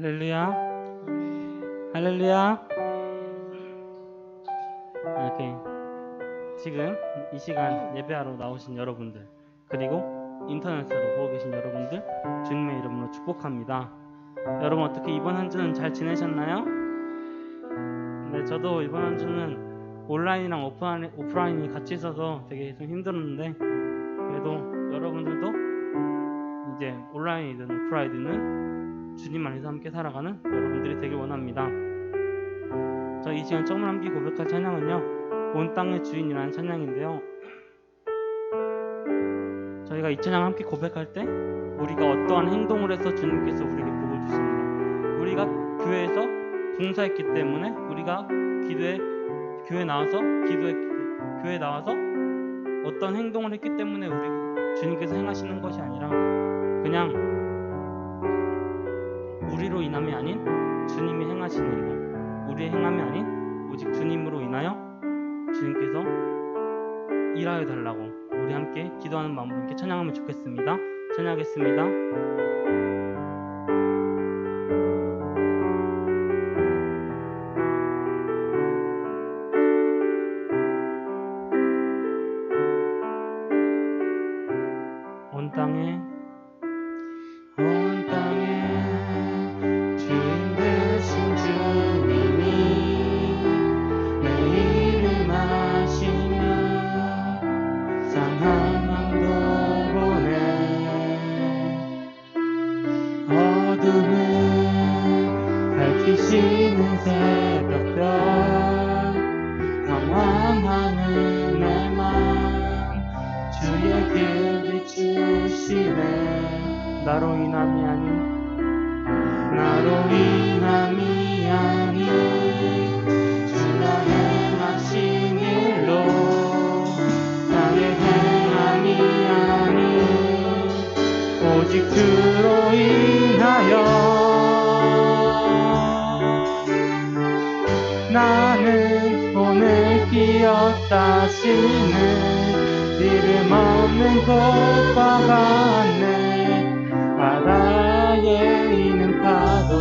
할렐루야, 할렐루야. 이렇게 지금 이 시간 예배하러 나오신 여러분들, 그리고 인터넷으로 보고 계신 여러분들, 주님의 이름으로 축복합니다. 여러분 어떻게 이번 한 주는 잘 지내셨나요? 네, 저도 이번 한 주는 온라인이랑 오프라인이 같이 있어서 되게 좀 힘들었는데, 그래도 여러분들도 이제 온라인이든 오프라인이든 주님 안에서 함께 살아가는 여러분들이 되길 원합니다. 저희 이 시간 처음 함께 고백할 찬양은요, 온 땅의 주인이라는 찬양인데요, 저희가 이 찬양 함께 고백할 때 우리가 어떠한 행동을 해서 주님께서 우리에게 복을 주십니다. 우리가 교회에서 봉사했기 때문에, 우리가 교회에 나와서 어떤 행동을 했기 때문에 주님께서 행하시는 것이 아니라, 그냥 우리로 인함이 아닌 주님이 행하시는 일, 우리의 행함이 아닌 오직 주님으로 인하여 주님께서 일하여 달라고 우리 함께 기도하는 마음으로 함께 찬양하면 좋겠습니다. 찬양하겠습니다. 온 땅에 주인 되신 주님이 내 이름 아시며 상한 망도 보내 어둠을 밝히시는 새벽별 방황하는 내 맘 주의 길 비추시네. 나로 인함이 아닌 주가 행하신 일로, 나의 행함이 아닌 오직 주로 인하여 나는 오늘 끼었다 지는 이름 없는 꽃과 같네. 바다에 있는 파도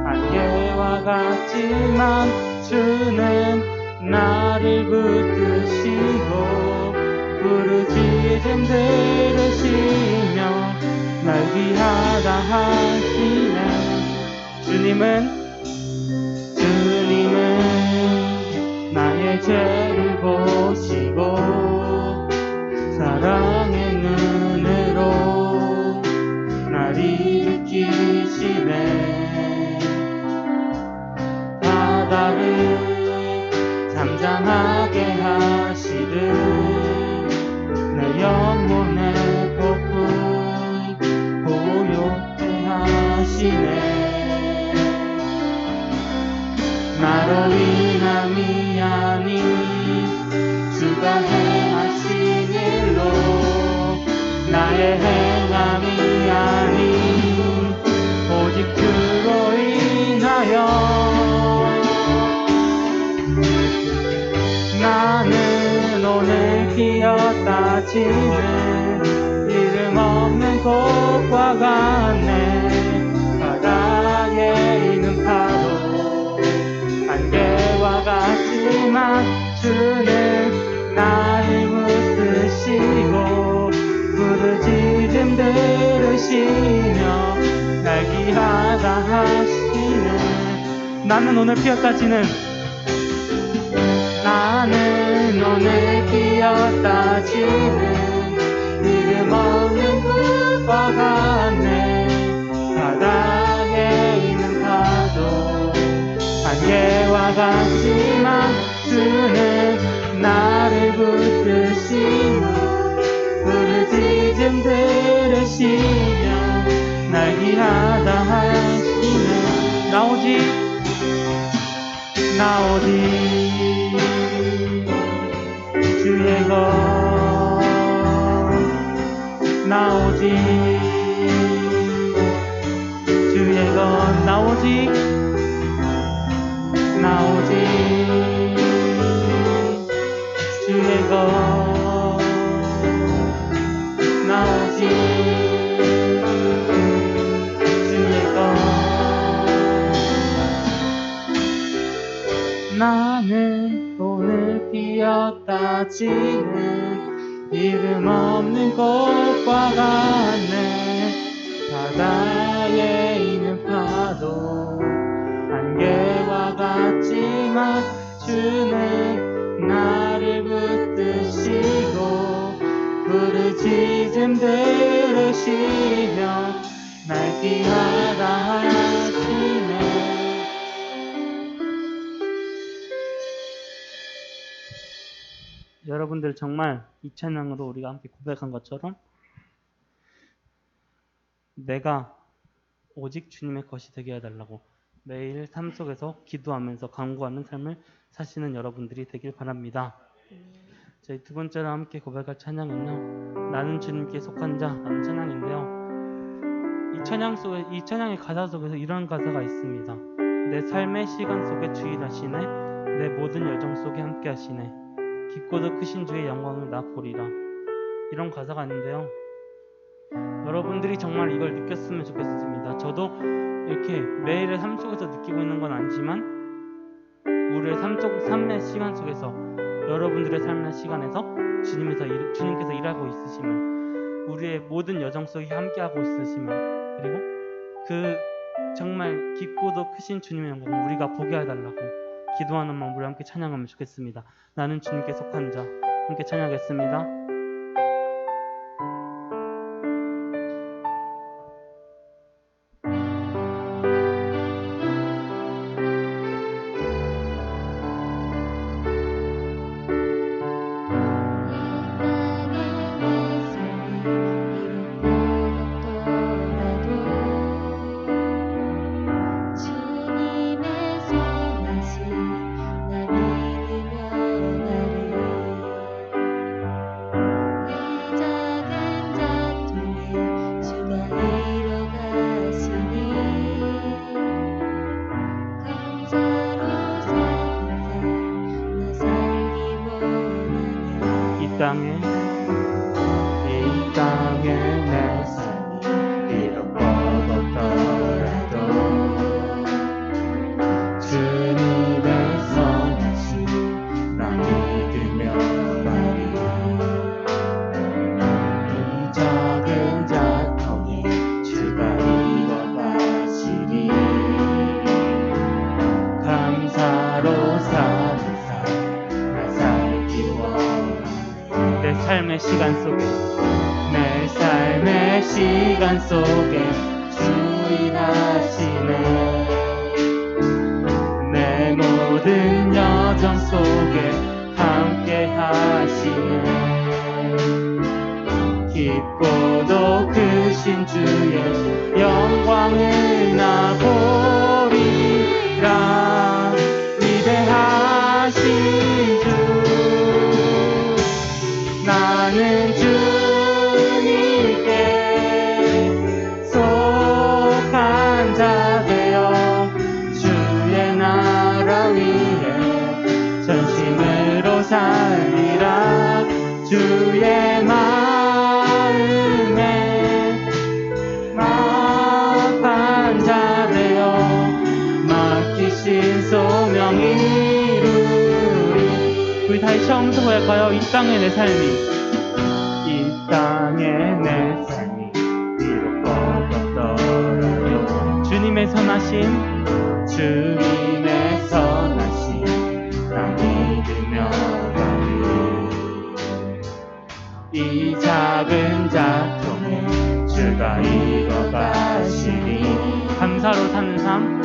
안개와 같지만 주는 나를 붙드시고 부르짖음 들으시며 날 위하다 하시네. 주님은 나의 죄를 보시고 사랑의 눈으로 날 일으키시네. 바다를 잠잠하게 하시듯 내 영혼의 폭풍 고요케 하시네. 나로 인함이 아닌 주가 행하신 일로, 나의 행함이 아닌 오직 주로 인하여 나는 오늘 기었다 지는 이름 없는 꽃과 같네. 바다에 있는 파도 안개와 같지만 주는 나를 붙드시고 부르짖음 들으시며 날 귀하다 하시네. 나는 오늘 피었다 지는 이름 없는 꽃과 같네. 바다에 있는 파도 안개와 같지만 주는 나를 붙드시며 부르짖음 들으시며 날 귀하다 하시네. 나 오직 주의 것, 나 오직 주의 것, 나 오직 주의 것, 나 오직 주의 것. 나는 오늘 피었다 지는 이름 없는 꽃과 같네. 바다에 있는 파도 안개와 같지만 주는 나를 붙드시고 부르짖음 들으시며 날 피하라 하시네. 여러분들 정말 이 찬양으로 우리가 함께 고백한 것처럼 내가 오직 주님의 것이 되게 해달라고 매일 삶 속에서 기도하면서 간구하는 삶을 사시는 여러분들이 되길 바랍니다. 저희 두 번째로 함께 고백할 찬양은요, 나는 주님께 속한 자라는 찬양인데요. 이 찬양의 가사 속에서 이런 가사가 있습니다. 내 삶의 시간 속에 주 일하시네, 내 모든 여정 속에 함께 하시네, 깊고도 크신 주의 영광을 나 보리라. 이런 가사가 있는데요. 여러분들이 정말 이걸 느꼈으면 좋겠습니다. 저도 이렇게 매일의 삶 속에서 느끼고 있는 건 아니지만 우리의 삶의 시간 속에서 여러분들의 삶의 시간에서 주님께서 일하고 있으시면 우리의 모든 여정 속에 함께하고 있으시면 그리고 그 정말 깊고도 크신 주님의 영광을 우리가 보게 해달라고 기도하는 마음으로 함께 찬양하면 좋겠습니다. 나는 주님께 속한 자 함께 찬양하겠습니다. 이 땅에 내 삶이 비록 버겁더라도 주님의 선하심 나 믿으며 가리. 이 작은 자통에 주가 이뤄가시니 감사로 사는 삶 날 살기 원하네. 내 삶의 시간 속에 주 일하시네. 내 모든 여정 속에 함께 하시네. 깊고도 크신 주의 영광을 나 보리라. 위대하신 주 나는 주님께 속한 자 되어 주의 나라 위에 전심으로 살리라. 주의 마음에 합한 자 되어 맡기신 소명 이루리. 우리 다시 처음부터 고백할까요? 이 땅에 내 삶이 비록 버겁더라도 주님의 선하심 나 믿으며 가리. 이 작은 자통에 주가 이뤄가시니 감사로 사는 삶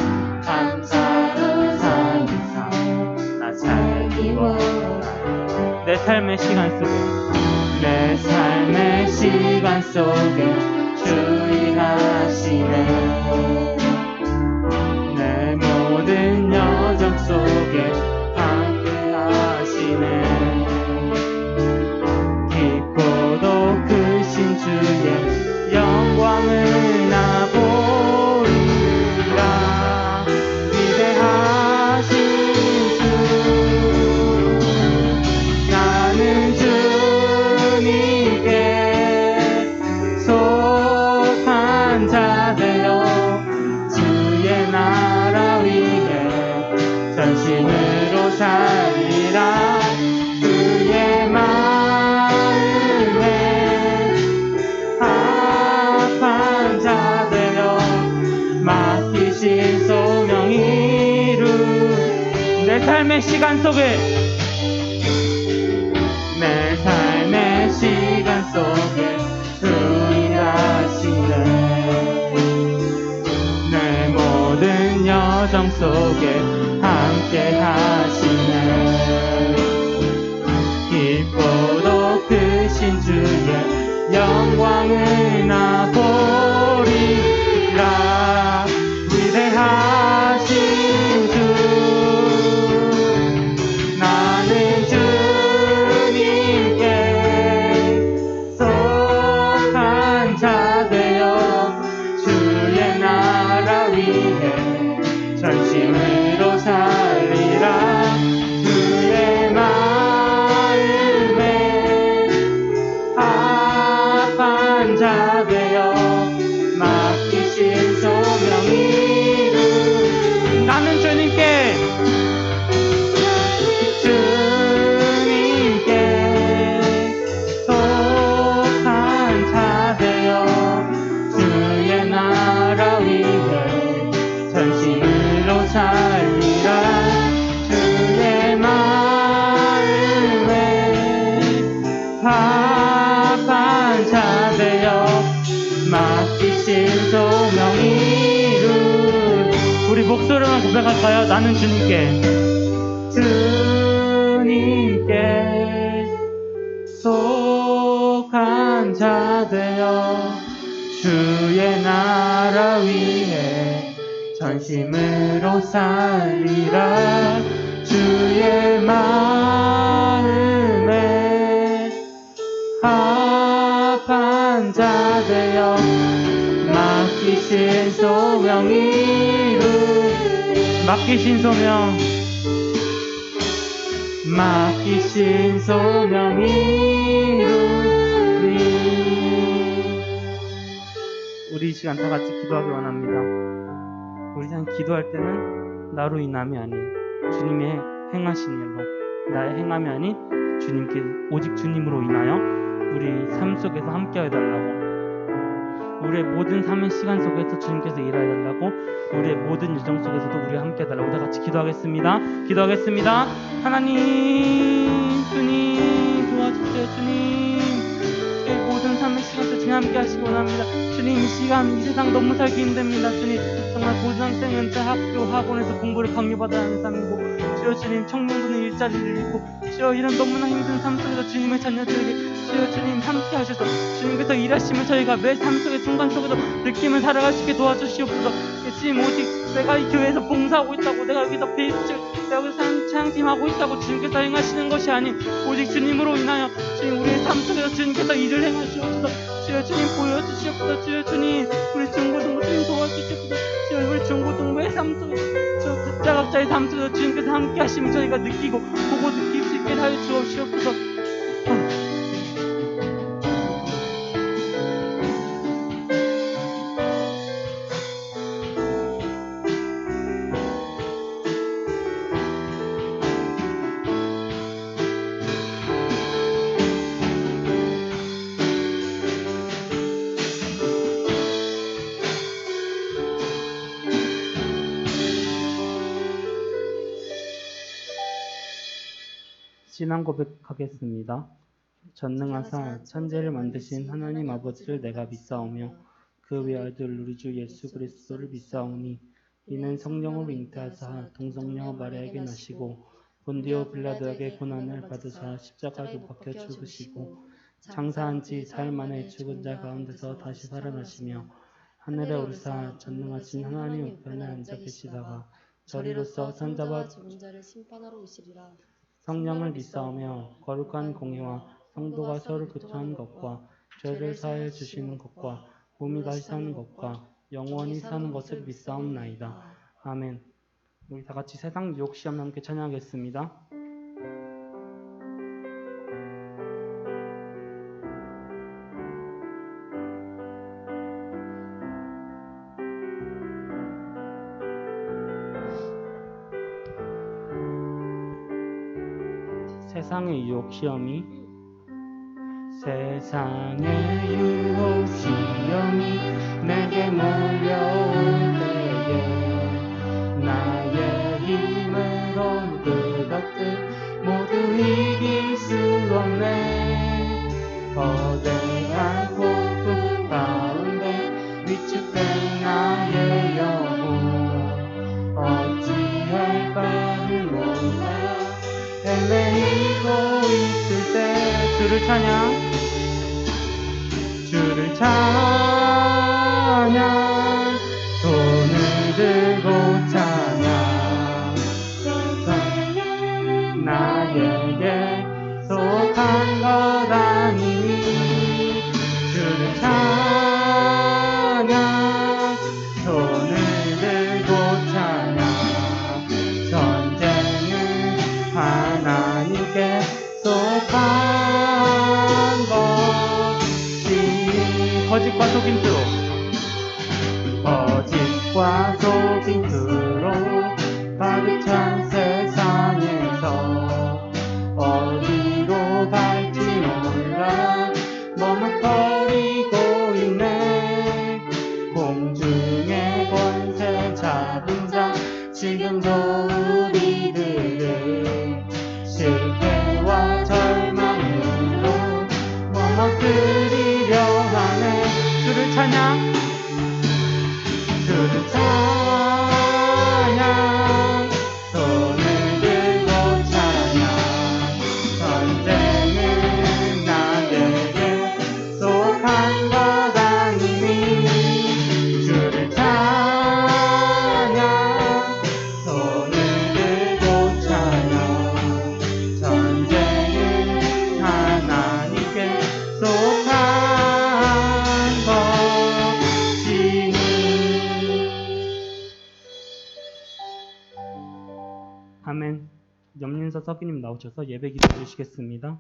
나 살기 원하네. 내 삶의 시간 속에 주 일하시네. 내 모든 여정 속에 함께 하시네. 깊고도 크신 주의 영광을 나 보리라. 위대하신 주 나는 주님께 속한 자 되어 주의 나라 위에 전심으로 살리라. 그의 마음에 합한 자 되어 맡기신 소명 이루. 내 삶의 시간 속에 주 일하시네. 내 모든 여정 속에 함께 하시네. 깊고도 크신 주의 영광을 나 보리라. 위대하신 주, 나는 주님께 속한 자 되어 주의 나라 위해 전심으로 살리라. 주의 마음에 합한 자 되어 맡기신 소명 이루. 나는 주님께 속한 자 되어 주의 나라 위해 전심으로 살리라. 주의 마음에 합한 자 되어 맡기신 소명 이루. 우리 목소리만 고백할까요? 나는 주님께 속한 자 되어 주의 나라 위해 전심으로 살리라. 주의 마음에 합한 자 되어 맡기신 소명 이루. 맡기신 소명, 맡기신 소명 이루리. 우리 이 시간 다 같이 기도하기 원합니다. 우리 참 기도할 때는 나로 인함이 아닌 주님의 행하신 일로, 나의 행함이 아닌 주님께, 오직 주님으로 인하여 우리 삶 속에서 함께 해달라고, 우리의 모든 삶의 시간 속에서 주님께서 일해달라고, 우리의 모든 유정 속에서도 우리와 함께 해달라고 다 같이 기도하겠습니다. 기도하겠습니다. 하나님, 주님 도와주세요. 주님, 저희 모든 삶의 시간 속에 주님 함께 하시기 원합니다. 주님, 이 시간, 이 세상 너무 살기 힘듭니다. 주님, 정말 고등학생, 연차, 학교, 학원에서 공부를 강요받아야 하는 삶이고, 주여 주님, 청년부는 일자리를 잃고, 주여 이런 너무나 힘든 삶 속에서 주님의 자녀들에게 주여 주님 함께 하셔서 주님께서 일하시면 저희가 매 삶 속의 순간 속에서 느낌을 살아갈 수 있게 도와주시옵소서. 주님, 오직 내가 이 교회에서 봉사하고 있다고, 내가 여기서 베이스를, 내가 여기서 찬양팀하고 있다고 주님께서 행하시는 것이 아닌 오직 주님으로 인하여 주님 우리의 삶 속에서 주님께서 일을 행하시옵소서. 주여 주님 보여주시옵소서. 주여 주님, 우리 중고등부 주님 도와주시옵소서. 주여 우리 중고등부의 삶 속에서 각자의 삶 속에서 주님께서 함께 하시면 저희가 느끼고 보고 느낄 수 있게 하여 주옵소서. 신앙 고백하겠습니다. 전능하사 천지를 만드신 하나님 아버지를 내가 믿사오며 그 외아들 우리 주 예수 그리스도를 믿사오니 이는 성령으로 잉태하사 동성녀 마리아에게 나시고 본디오 빌라도에게 고난을 받으사 십자가에 박혀 죽으시고 장사한 지 사흘 만에 죽은 자 가운데서 다시 살아나시며 하늘에 오르사 전능하신 하나님 우편에 앉아 계시다가 저리로서 산자와 죽은 자를 심판하러 오시리라. 성령을 믿사오며 거룩한 공회와 성도가 서로 교통하는 것과 죄를 사하여 주시는 것과 몸이 다시 사는 것과 영원히 사는 것을 믿사옵나이다. 아멘. 우리 다 같이 세상 유혹 시험 함께 찬양하겠습니다. 세상의 유혹 시험이 세상의 유혹 시험이 내게 몰려올 때에 나의 힘으로 그것들 모두 이길 수 없네. 거대한 폭풍 가운데 위축된 나의 영혼 어찌할까를 몰라 헤매이고 있을 때 주를 찬양 손을 들고 찬양 나에게 속한 것 아니니 주를 찬양 손을 들고 찬양 전쟁은 하나님께 속한 것이 거짓과 속임수로 가득 찬 세상에서 어디로 갈지 몰라 머뭇거리고 있네. 공중의 권세 잡은 자 지금도 우리들을 실패와 절망으로 머뭇거리려 하네. 주를 찬양 손을 들고 찬양 전쟁은 나에게 속한 것 아니니 주를 찬양 손을 들고 찬양 전쟁은 하나님께 속한 것이니. 아멘. 염린서 서기님 나오셔서 예배 기도해 주시겠습니다.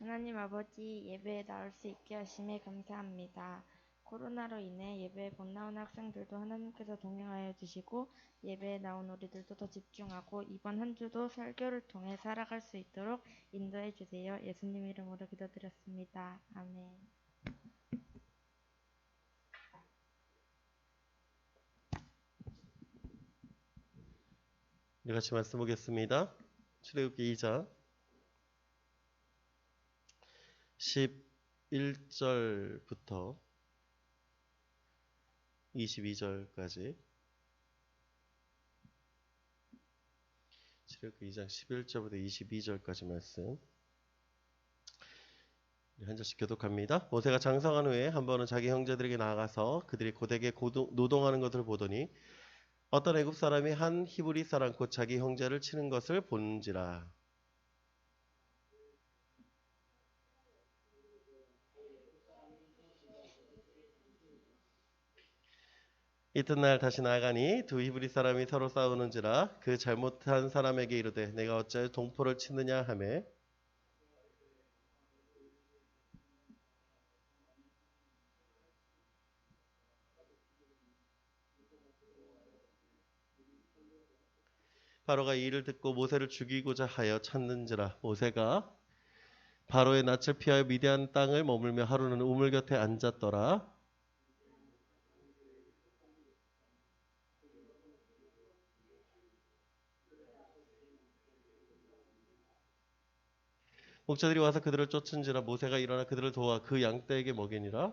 하나님 아버지, 예배에 나올 수 있게 하심에 감사합니다. 코로나로 인해 예배에 못 나온 학생들도 하나님께서 동행하여 주시고 예배에 나온 우리들도 더 집중하고 이번 한 주도 설교를 통해 살아갈 수 있도록 인도해 주세요. 예수님 이름으로 기도드렸습니다. 아멘. 우리 같이 말씀 보겠습니다. 출애굽기 2장 11절부터 22절까지 출애굽기 2장 11절부터 22절까지 말씀 한 절씩 교독합니다. 모세가 장성한 후에 한 번은 자기 형제들에게 나아가서 그들이 고되게 노동하는 것을 보더니 어떤 애굽 사람이 한 히브리 사람 곧 자기 형제를 치는 것을 본지라. 이튿날 다시 나아가니 두 히브리 사람이 서로 싸우는지라. 그 잘못한 사람에게 이르되 내가 어찌하여 동포를 치느냐 하매 바로가 이 일을 듣고 모세를 죽이고자 하여 찾는지라. 모세가 바로의 낯을 피하여 미디안 땅을 머물며 하루는 우물 곁에 앉았더라. 목자들이 와서 그들을 쫓은지라. 모세가 일어나 그들을 도와 그 양떼에게 먹이니라.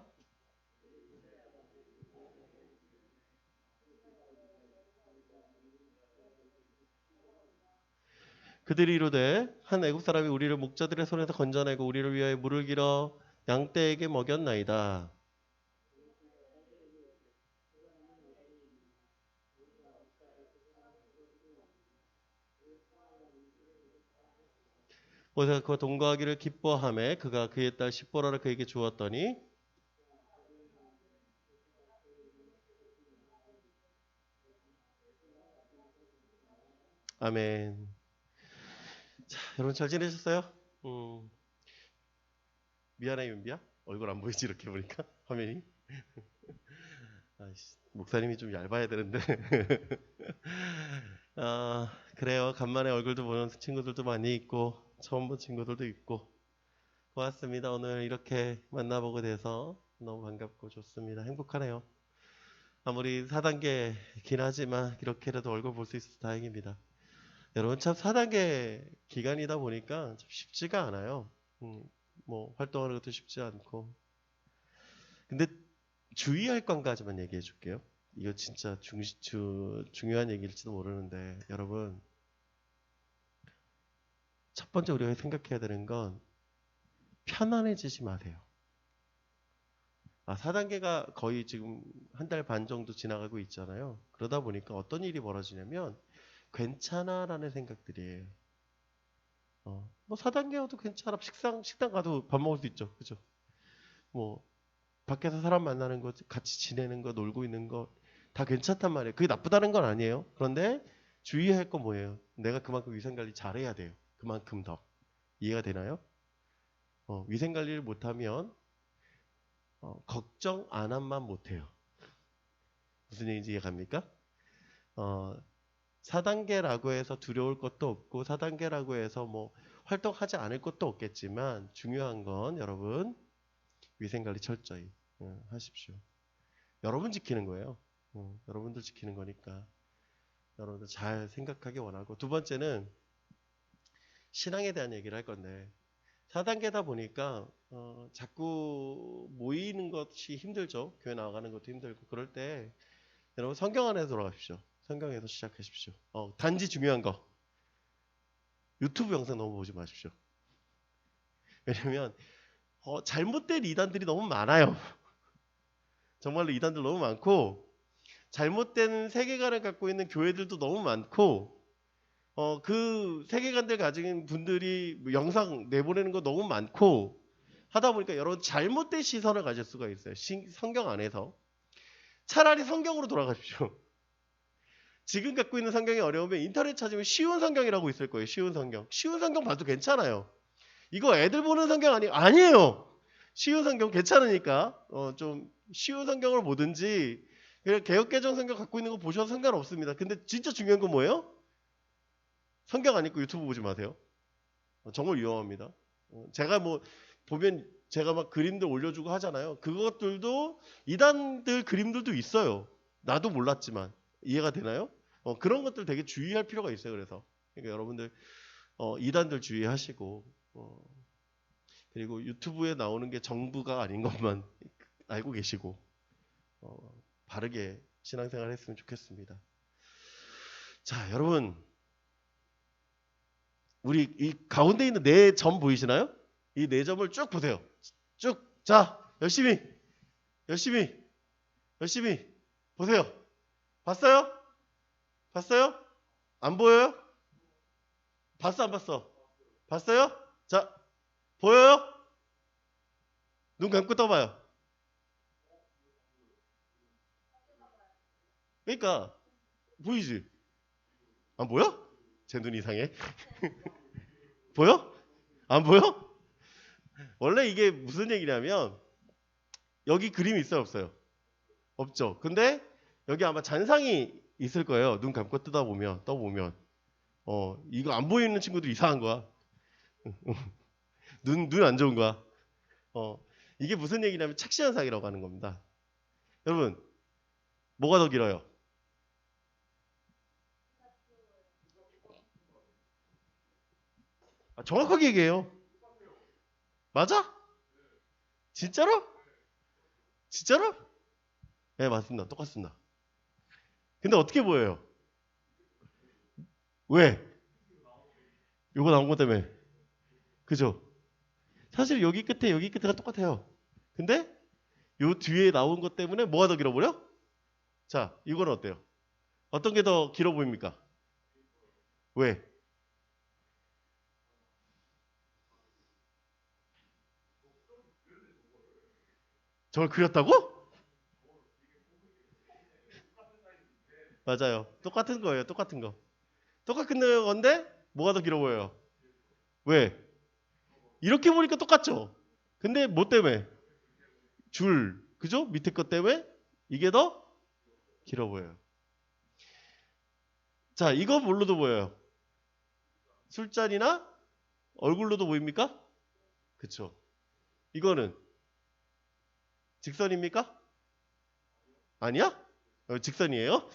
그들이 이르되 한 애굽 사람이 우리를 목자들의 손에서 건져내고 우리를 위하여 물을 길어 양떼에게 먹였나이다. 모세가 그와 동거하기를 기뻐하며 그가 그의 딸 십보라를 그에게 주었더니 아멘. 자, 여러분 잘 지내셨어요? 미안해 윤비야? 얼굴 안 보이지 이렇게 보니까 화면이. 목사님이 좀 얇아야 되는데. 그래요. 간만에 얼굴도 보는 친구들도 많이 있고 처음 본 친구들도 있고 고맙습니다. 오늘 이렇게 만나보게 돼서 너무 반갑고 좋습니다. 행복하네요. 아무리 4단계긴 하지만 이렇게라도 얼굴 볼 수 있어서 다행입니다. 여러분 참 4단계 기간이다 보니까 참 쉽지가 않아요. 뭐 활동하는 것도 쉽지 않고. 근데 주의할 건 가지만 얘기해 줄게요. 이거 진짜 중요한 얘기일지도 모르는데 여러분 첫 번째 우리가 생각해야 되는 건 편안해지지 마세요. 4단계가 거의 지금 한 달 반 정도 지나가고 있잖아요. 그러다 보니까 어떤 일이 벌어지냐면 괜찮아 라는 생각들이에요. 뭐 4단계여도 괜찮아. 식당 가도 밥 먹을 수 있죠. 그죠? 뭐 밖에서 사람 만나는 거, 같이 지내는 거, 놀고 있는 거 다 괜찮단 말이에요. 그게 나쁘다는 건 아니에요. 그런데 주의할 건 뭐예요? 내가 그만큼 위생관리 잘해야 돼요. 그만큼 더. 이해가 되나요? 위생관리를 못하면 걱정 안 함만 못해요. 무슨 얘기인지 이해갑니까? 4단계라고 해서 두려울 것도 없고 4단계라고 해서 뭐 활동하지 않을 것도 없겠지만 중요한 건 여러분 위생관리 철저히 하십시오. 여러분 지키는 거예요. 여러분들 지키는 거니까 여러분들 잘 생각하기 원하고 두 번째는 신앙에 대한 얘기를 할 건데 4단계다 보니까 자꾸 모이는 것이 힘들죠. 교회 나가는 것도 힘들고 그럴 때 여러분 성경 안에 돌아가십시오. 성경에서 시작하십시오. 단지 중요한 거 유튜브 영상 너무 보지 마십시오. 왜냐면 잘못된 이단들이 너무 많아요. 정말로 이단들 너무 많고 잘못된 세계관을 갖고 있는 교회들도 너무 많고 그 세계관들 가진 분들이 영상 내보내는 거 너무 많고 하다 보니까 여러분 잘못된 시선을 가질 수가 있어요. 성경 안에서. 차라리 성경으로 돌아가십시오. 지금 갖고 있는 성경이 어려우면 인터넷 찾으면 쉬운 성경이라고 있을 거예요. 쉬운 성경. 쉬운 성경 봐도 괜찮아요. 이거 애들 보는 성경 아니에요. 쉬운 성경 괜찮으니까 좀 쉬운 성경을 보든지 그냥 개역개정 성경 갖고 있는 거 보셔도 상관없습니다. 근데 진짜 중요한 건 뭐예요? 성경 안 읽고 유튜브 보지 마세요. 정말 위험합니다. 제가 뭐 보면 제가 막 그림들 올려주고 하잖아요. 그것들도 이단들 그림들도 있어요. 나도 몰랐지만 이해가 되나요? 그런 것들 되게 주의할 필요가 있어요. 그래서 그러니까 여러분들 이단들 주의하시고 그리고 유튜브에 나오는 게 정부가 아닌 것만 알고 계시고 바르게 신앙생활 했으면 좋겠습니다. 자, 여러분 우리 이 가운데 있는 네 점 보이시나요? 이 네 점을 쭉 보세요. 쭉. 자, 열심히 보세요. 봤어요? 안 보여요? 봤어, 안 봤어? 봤어요? 자, 보여요? 눈 감고 떠봐요. 그러니까 보이지? 안 보여? 제 눈 이상해. 보여? 안 보여? 원래 이게 무슨 얘기냐면 여기 그림이 있어요, 없어요? 없죠. 근데 여기 아마 잔상이 있을 거예요. 눈 감고 떠보면 이거 안 보이는 친구도 이상한 거야. 눈 안 좋은 거야. 이게 무슨 얘기냐면 착시현상이라고 하는 겁니다. 여러분 뭐가 더 길어요? 정확하게 얘기해요. 맞아? 진짜로? 네, 맞습니다. 똑같습니다. 근데 어떻게 보여요? 왜? 요거 나온 것 때문에. 그죠? 사실 여기 끝에가 똑같아요. 근데 요 뒤에 나온 것 때문에 뭐가 더 길어 보여? 자, 이거는 어때요? 어떤 게 더 길어 보입니까? 왜? 저걸 그렸다고? 맞아요. 똑같은 거예요. 똑같은 거. 똑같은 건데 뭐가 더 길어 보여요? 왜? 이렇게 보니까 똑같죠? 근데 뭐 때문에? 줄. 그죠? 밑에 것 때문에 이게 더 길어 보여요. 자, 이거 뭘로도 보여요? 술자리나 얼굴로도 보입니까? 그쵸. 이거는 직선입니까? 아니야? 직선이에요?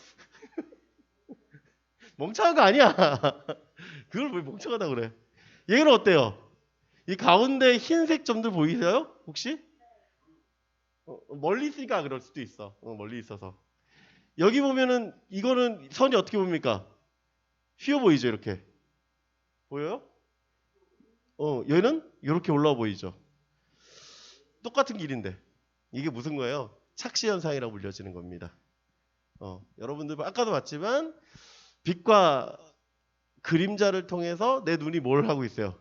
멍청한 거 아니야. 그걸 왜 멍청하다 그래? 얘는 어때요? 이 가운데 흰색 점들 보이세요? 혹시? 멀리 있으니까 그럴 수도 있어. 멀리 있어서. 여기 보면은 이거는 선이 어떻게 봅니까? 휘어 보이죠, 이렇게. 보여요? 얘는 이렇게 올라와 보이죠. 똑같은 길인데 이게 무슨 거예요? 착시 현상이라고 불려지는 겁니다. 여러분들 아까도 봤지만 빛과 그림자를 통해서 내 눈이 뭘 하고 있어요?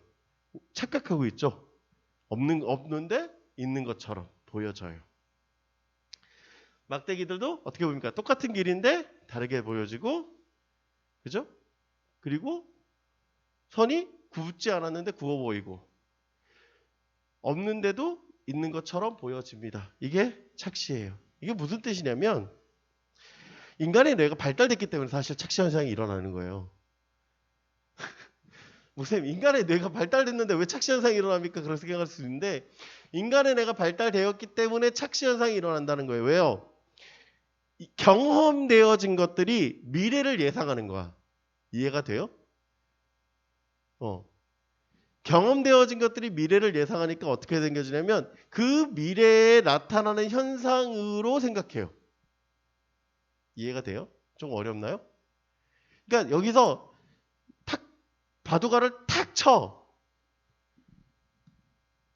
착각하고 있죠. 없는데 있는 것처럼 보여져요. 막대기들도 어떻게 보입니까? 똑같은 길인데 다르게 보여지고, 그죠? 그리고 선이 굽지 않았는데 굽어 보이고, 없는데도 있는 것처럼 보여집니다. 이게 착시예요. 이게 무슨 뜻이냐면 인간의 뇌가 발달됐기 때문에 사실 착시 현상이 일어나는 거예요. 목사님, 인간의 뇌가 발달됐는데 왜 착시 현상이 일어납니까? 그런 생각할 수 있는데 인간의 뇌가 발달되었기 때문에 착시 현상이 일어난다는 거예요. 왜요? 경험되어진 것들이 미래를 예상하는 거야. 이해가 돼요? 경험되어진 것들이 미래를 예상하니까 어떻게 생겨지냐면 그 미래에 나타나는 현상으로 생각해요. 이해가 돼요? 좀 어렵나요? 그러니까 여기서 탁 바둑알을 탁 쳐.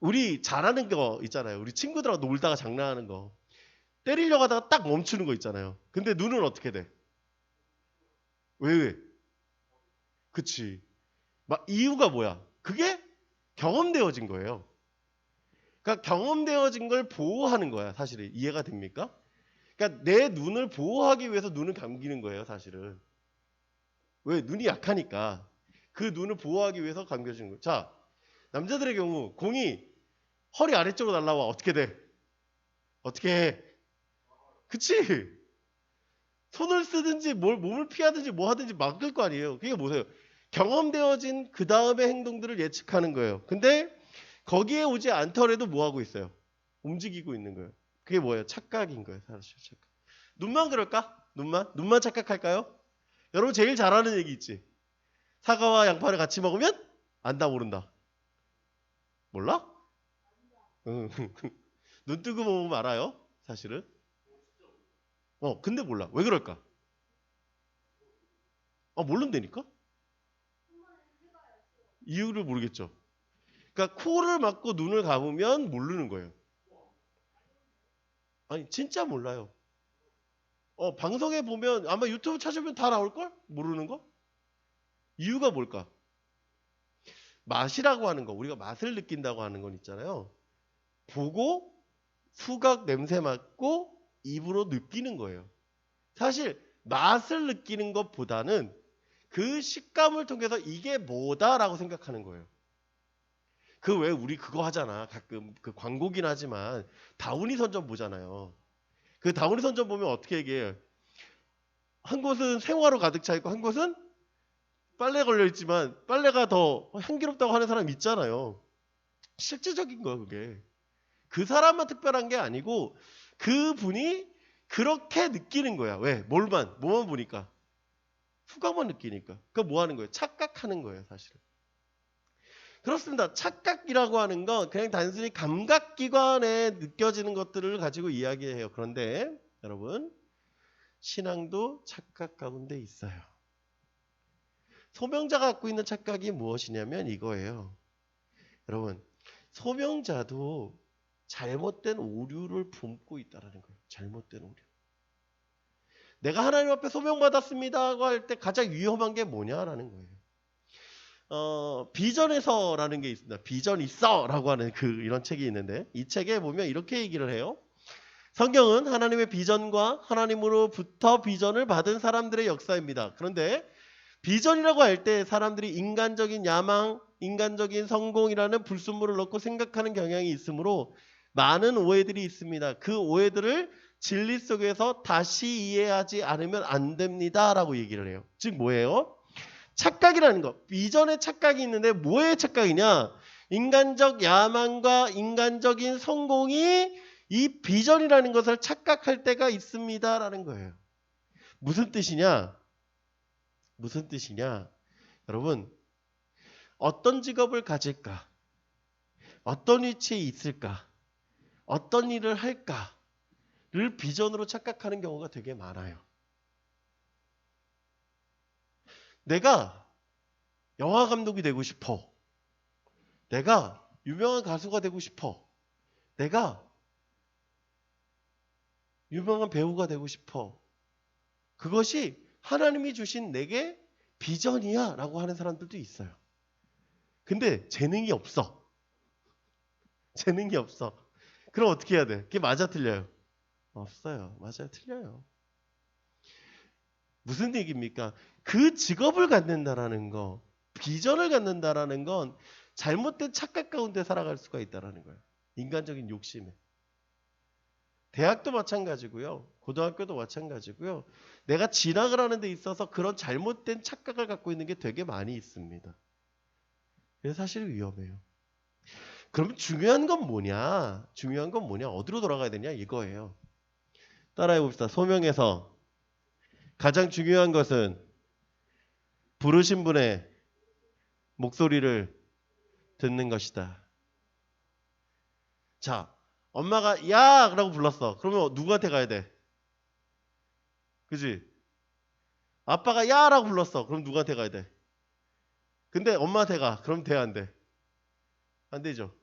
우리 잘하는 거 있잖아요. 우리 친구들하고 놀다가 장난하는 거. 때리려고 하다가 딱 멈추는 거 있잖아요. 근데 눈은 어떻게 돼? 왜? 그치. 이유가 뭐야? 그게 경험되어진 거예요. 그러니까 경험되어진 걸 보호하는 거야, 사실은. 이해가 됩니까? 그러니까 내 눈을 보호하기 위해서 눈을 감기는 거예요, 사실은. 왜? 눈이 약하니까. 그 눈을 보호하기 위해서 감겨주는 거예요. 자, 남자들의 경우 공이 허리 아래쪽으로 날라와. 어떻게 돼? 어떻게 해? 그치? 손을 쓰든지 몸을 피하든지 뭐 하든지 막을 거 아니에요. 그게 뭐세요? 경험되어진 그 다음의 행동들을 예측하는 거예요. 근데 거기에 오지 않더라도 뭐 하고 있어요? 움직이고 있는 거예요. 그게 뭐예요? 착각인 거예요. 사실 착각. 눈만 그럴까? 눈만 착각할까요? 여러분 제일 잘하는 얘기 있지. 사과와 양파를 같이 먹으면 안다 모른다. 몰라? 응. 눈 뜨고 보면 알아요. 사실은. 근데 몰라. 왜 그럴까? 모른다니까? 이유를 모르겠죠. 그러니까 코를 막고 눈을 감으면 모르는 거예요. 아니 진짜 몰라요. 방송에 보면 아마 유튜브 찾으면 다 나올걸? 모르는 거? 이유가 뭘까? 맛이라고 하는 거, 우리가 맛을 느낀다고 하는 건 있잖아요. 보고 후각 냄새 맡고 입으로 느끼는 거예요. 사실 맛을 느끼는 것보다는 그 식감을 통해서 이게 뭐다라고 생각하는 거예요. 그 왜 우리 그거 하잖아. 가끔 그 광고긴 하지만 다우니 선전 보잖아요. 그 다우니 선전 보면 어떻게 얘기해요? 한 곳은 생화로 가득 차 있고 한 곳은 빨래 걸려 있지만 빨래가 더 향기롭다고 하는 사람 있잖아요. 실제적인 거야 그게. 그 사람만 특별한 게 아니고 그 분이 그렇게 느끼는 거야. 왜? 뭐만 보니까. 후각만 느끼니까. 그러니까 뭐 하는 거예요? 착각하는 거예요 사실은. 그렇습니다. 착각이라고 하는 건 그냥 단순히 감각기관에 느껴지는 것들을 가지고 이야기해요. 그런데 여러분 신앙도 착각 가운데 있어요. 소명자가 갖고 있는 착각이 무엇이냐면 이거예요. 여러분 소명자도 잘못된 오류를 품고 있다는 거예요. 잘못된 오류. 내가 하나님 앞에 소명받았습니다고 할 때 가장 위험한 게 뭐냐라는 거예요. 비전에서라는 게 있습니다. 비전 있어라고 하는 이런 책이 있는데 이 책에 보면 이렇게 얘기를 해요. 성경은 하나님의 비전과 하나님으로부터 비전을 받은 사람들의 역사입니다. 그런데 비전이라고 할 때 사람들이 인간적인 야망, 인간적인 성공이라는 불순물을 넣고 생각하는 경향이 있으므로 많은 오해들이 있습니다. 그 오해들을 진리 속에서 다시 이해하지 않으면 안 됩니다라고 얘기를 해요. 즉 뭐예요? 착각이라는 거. 이전에 착각이 있는데 뭐의 착각이냐? 인간적 야망과 인간적인 성공이 이 비전이라는 것을 착각할 때가 있습니다라는 거예요. 무슨 뜻이냐? 무슨 뜻이냐? 여러분, 어떤 직업을 가질까? 어떤 위치에 있을까? 어떤 일을 할까를 비전으로 착각하는 경우가 되게 많아요. 내가 영화 감독이 되고 싶어. 내가 유명한 가수가 되고 싶어. 내가 유명한 배우가 되고 싶어. 그것이 하나님이 주신 내게 비전이야 라고 하는 사람들도 있어요. 근데 재능이 없어. 재능이 없어. 그럼 어떻게 해야 돼? 그게 맞아 틀려요? 없어요. 맞아요. 틀려요. 무슨 얘기입니까? 그 직업을 갖는다라는 거, 비전을 갖는다라는 건 잘못된 착각 가운데 살아갈 수가 있다라는 거예요. 인간적인 욕심에. 대학도 마찬가지고요. 고등학교도 마찬가지고요. 내가 진학을 하는 데 있어서 그런 잘못된 착각을 갖고 있는 게 되게 많이 있습니다. 그래서 사실 위험해요. 그럼 중요한 건 뭐냐? 중요한 건 뭐냐? 어디로 돌아가야 되냐? 이거예요. 따라해 봅시다. 소명에서 가장 중요한 것은 부르신 분의 목소리를 듣는 것이다. 자, 엄마가 야! 라고 불렀어. 그러면 누구한테 가야 돼? 그지? 아빠가 야! 라고 불렀어. 그럼 누구한테 가야 돼? 근데 엄마한테 가. 그럼 돼, 안 돼? 안 되죠.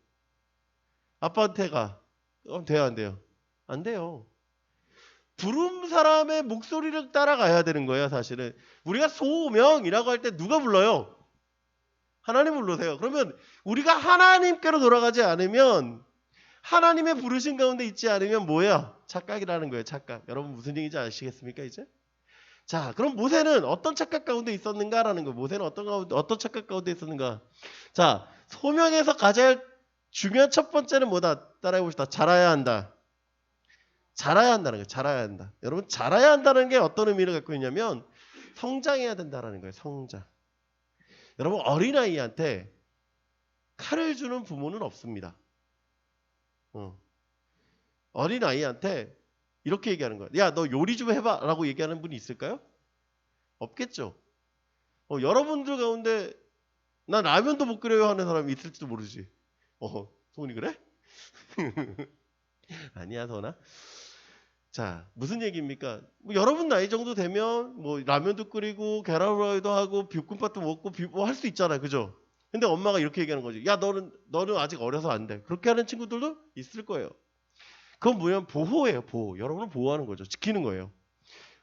아빠한테 가. 그럼 돼요, 안 돼요? 안 돼요. 부른 사람의 목소리를 따라가야 되는 거예요, 사실은. 우리가 소명이라고 할 때 누가 불러요? 하나님 불러세요. 그러면 우리가 하나님께로 돌아가지 않으면, 하나님의 부르신 가운데 있지 않으면 뭐야? 착각이라는 거예요, 착각. 여러분 무슨 얘기인지 아시겠습니까, 이제? 자, 그럼 모세는 어떤 착각 가운데 있었는가라는 거예요. 모세는 어떤 착각 가운데 있었는가? 자, 소명에서 가장 중요한 첫 번째는 뭐다? 따라해 봅시다. 자라야 한다. 자라야 한다는 거예요. 자라야 한다. 여러분, 자라야 한다는 게 어떤 의미를 갖고 있냐면 성장해야 된다는 거예요. 성장. 여러분, 어린아이한테 칼을 주는 부모는 없습니다. 어린아이한테 이렇게 얘기하는 거야. 야, 너 요리 좀 해봐 라고 얘기하는 분이 있을까요? 없겠죠. 여러분들 가운데 난 라면도 못 끓여요 하는 사람이 있을지도 모르지. 소은이 그래? 아니야, 소은아. 자, 무슨 얘기입니까? 여러분 나이 정도 되면 뭐 라면도 끓이고 계란 후라이도 하고 볶음밥도 먹고 뭐 할 수 있잖아요. 그죠? 근데 엄마가 이렇게 얘기하는 거지. 야, 너는 아직 어려서 안 돼. 그렇게 하는 친구들도 있을 거예요. 그건 뭐냐면 보호예요. 보호. 여러분을 보호하는 거죠. 지키는 거예요.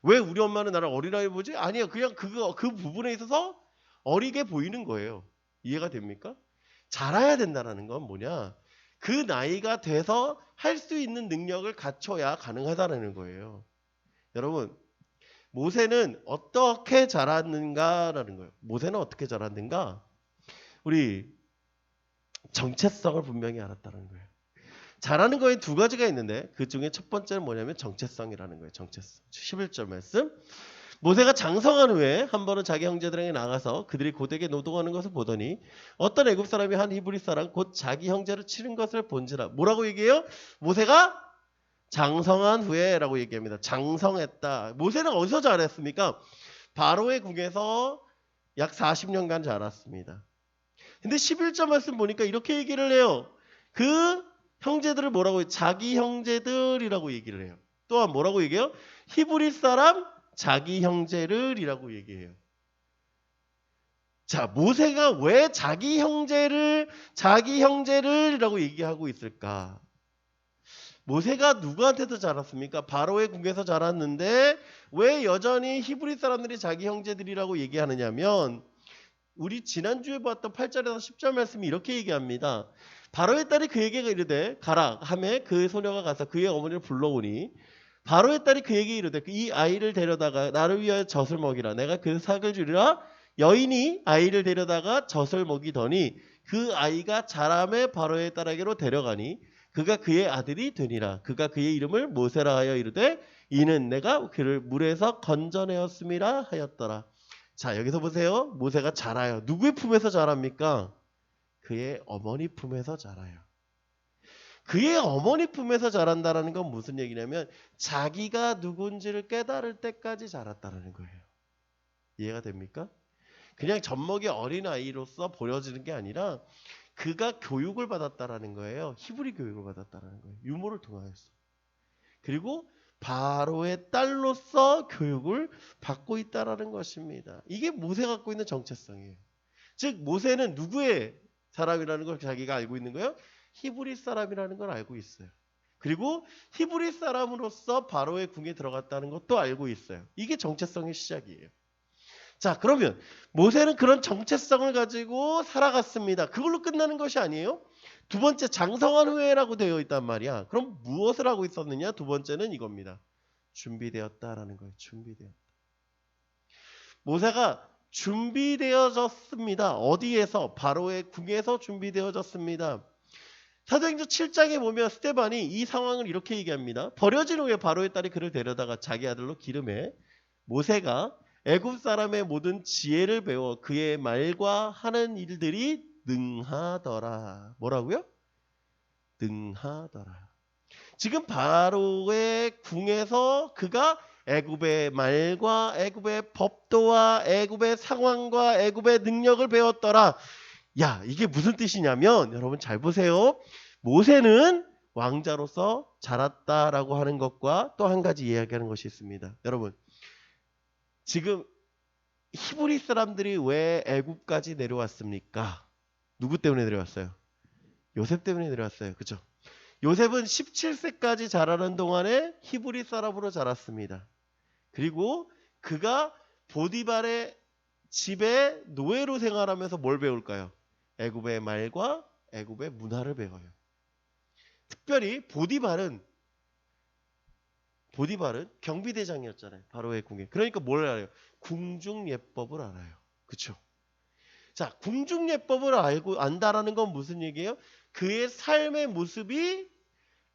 왜 우리 엄마는 나를 어린아이 보지? 아니요. 그냥 그 부분에 있어서 어리게 보이는 거예요. 이해가 됩니까? 자라야 된다는 건 뭐냐? 그 나이가 돼서 할 수 있는 능력을 갖춰야 가능하다는 거예요. 여러분, 모세는 어떻게 자랐는가라는 거예요. 모세는 어떻게 자랐는가? 우리 정체성을 분명히 알았다는 거예요. 잘하는 거에 두 가지가 있는데 그 중에 첫 번째는 뭐냐면 정체성이라는 거예요. 정체성. 11절 말씀. 모세가 장성한 후에 한 번은 자기 형제들에게 나가서 그들이 고되게 노동하는 것을 보더니 어떤 애굽 사람이 한 히브리 사람 곧 자기 형제를 치는 것을 본지라. 뭐라고 얘기해요? 모세가 장성한 후에 라고 얘기합니다. 장성했다. 모세는 어디서 자랐습니까? 바로의 궁에서 약 40년간 자랐습니다. 근데 11절 말씀 보니까 이렇게 얘기를 해요. 그 형제들을 뭐라고 해요? 자기 형제들이라고 얘기를 해요. 또한 뭐라고 얘기해요? 히브리 사람 자기 형제를이라고 얘기해요. 자, 모세가 왜 자기 형제를이라고 얘기하고 있을까? 모세가 누구한테서 자랐습니까? 바로의 궁에서 자랐는데 왜 여전히 히브리 사람들이 자기 형제들이라고 얘기하느냐면 우리 지난주에 봤던 8절에서 10절 말씀이 이렇게 얘기합니다. 바로의 딸이 그에게 이르되 가라 하매 그 소녀가 가서 그의 어머니를 불러오니 바로의 딸이 그에게 이르되 이 아이를 데려다가 나를 위하여 젖을 먹이라. 내가 그 삭을 주리라. 여인이 아이를 데려다가 젖을 먹이더니 그 아이가 자라매 바로의 딸에게로 데려가니 그가 그의 아들이 되니라. 그가 그의 이름을 모세라 하여 이르되 이는 내가 그를 물에서 건져내었음이라 하였더라. 자, 여기서 보세요. 모세가 자라요. 누구의 품에서 자랍니까? 그의 어머니 품에서 자라요. 그의 어머니 품에서 자란다라는 건 무슨 얘기냐면 자기가 누군지를 깨달을 때까지 자랐다는 거예요. 이해가 됩니까? 그냥 젖먹이 어린아이로서 보여지는 게 아니라 그가 교육을 받았다라는 거예요. 히브리 교육을 받았다라는 거예요. 유모를 통하여서. 그리고 바로의 딸로서 교육을 받고 있다라는 것입니다. 이게 모세가 갖고 있는 정체성이에요. 즉 모세는 누구의 사람이라는 걸 자기가 알고 있는 거예요? 히브리 사람이라는 걸 알고 있어요. 그리고 히브리 사람으로서 바로의 궁에 들어갔다는 것도 알고 있어요. 이게 정체성의 시작이에요. 자, 그러면 모세는 그런 정체성을 가지고 살아갔습니다. 그걸로 끝나는 것이 아니에요. 두 번째, 장성한 후에라고 되어 있단 말이야. 그럼 무엇을 하고 있었느냐? 두 번째는 이겁니다. 준비되었다라는 거예요. 준비되었다. 모세가 준비되어졌습니다. 어디에서? 바로의 궁에서 준비되어졌습니다. 사도행전 7장에 보면 스데반이 이 상황을 이렇게 얘기합니다. 버려진 후에 바로의 딸이 그를 데려다가 자기 아들로 기름해 모세가 애굽 사람의 모든 지혜를 배워 그의 말과 하는 일들이 능하더라. 뭐라고요? 능하더라. 지금 바로의 궁에서 그가 애굽의 말과 애굽의 법도와 애굽의 상황과 애굽의 능력을 배웠더라. 야, 이게 무슨 뜻이냐면 여러분 잘 보세요. 모세는 왕자로서 자랐다라고 하는 것과 또 한 가지 이야기하는 것이 있습니다. 여러분, 지금 히브리 사람들이 왜 애굽까지 내려왔습니까? 누구 때문에 내려왔어요? 요셉 때문에 내려왔어요. 그죠? 요셉은 17세까지 자라는 동안에 히브리 사람으로 자랐습니다. 그리고 그가 보디발의 집에 노예로 생활하면서 뭘 배울까요? 애굽의 말과 애굽의 문화를 배워요. 특별히 보디발은 경비대장이었잖아요. 바로의 궁에. 그러니까 뭘 알아요? 궁중예법을 알아요. 그렇죠? 자, 궁중예법을 안다라는 건 무슨 얘기예요? 그의 삶의 모습이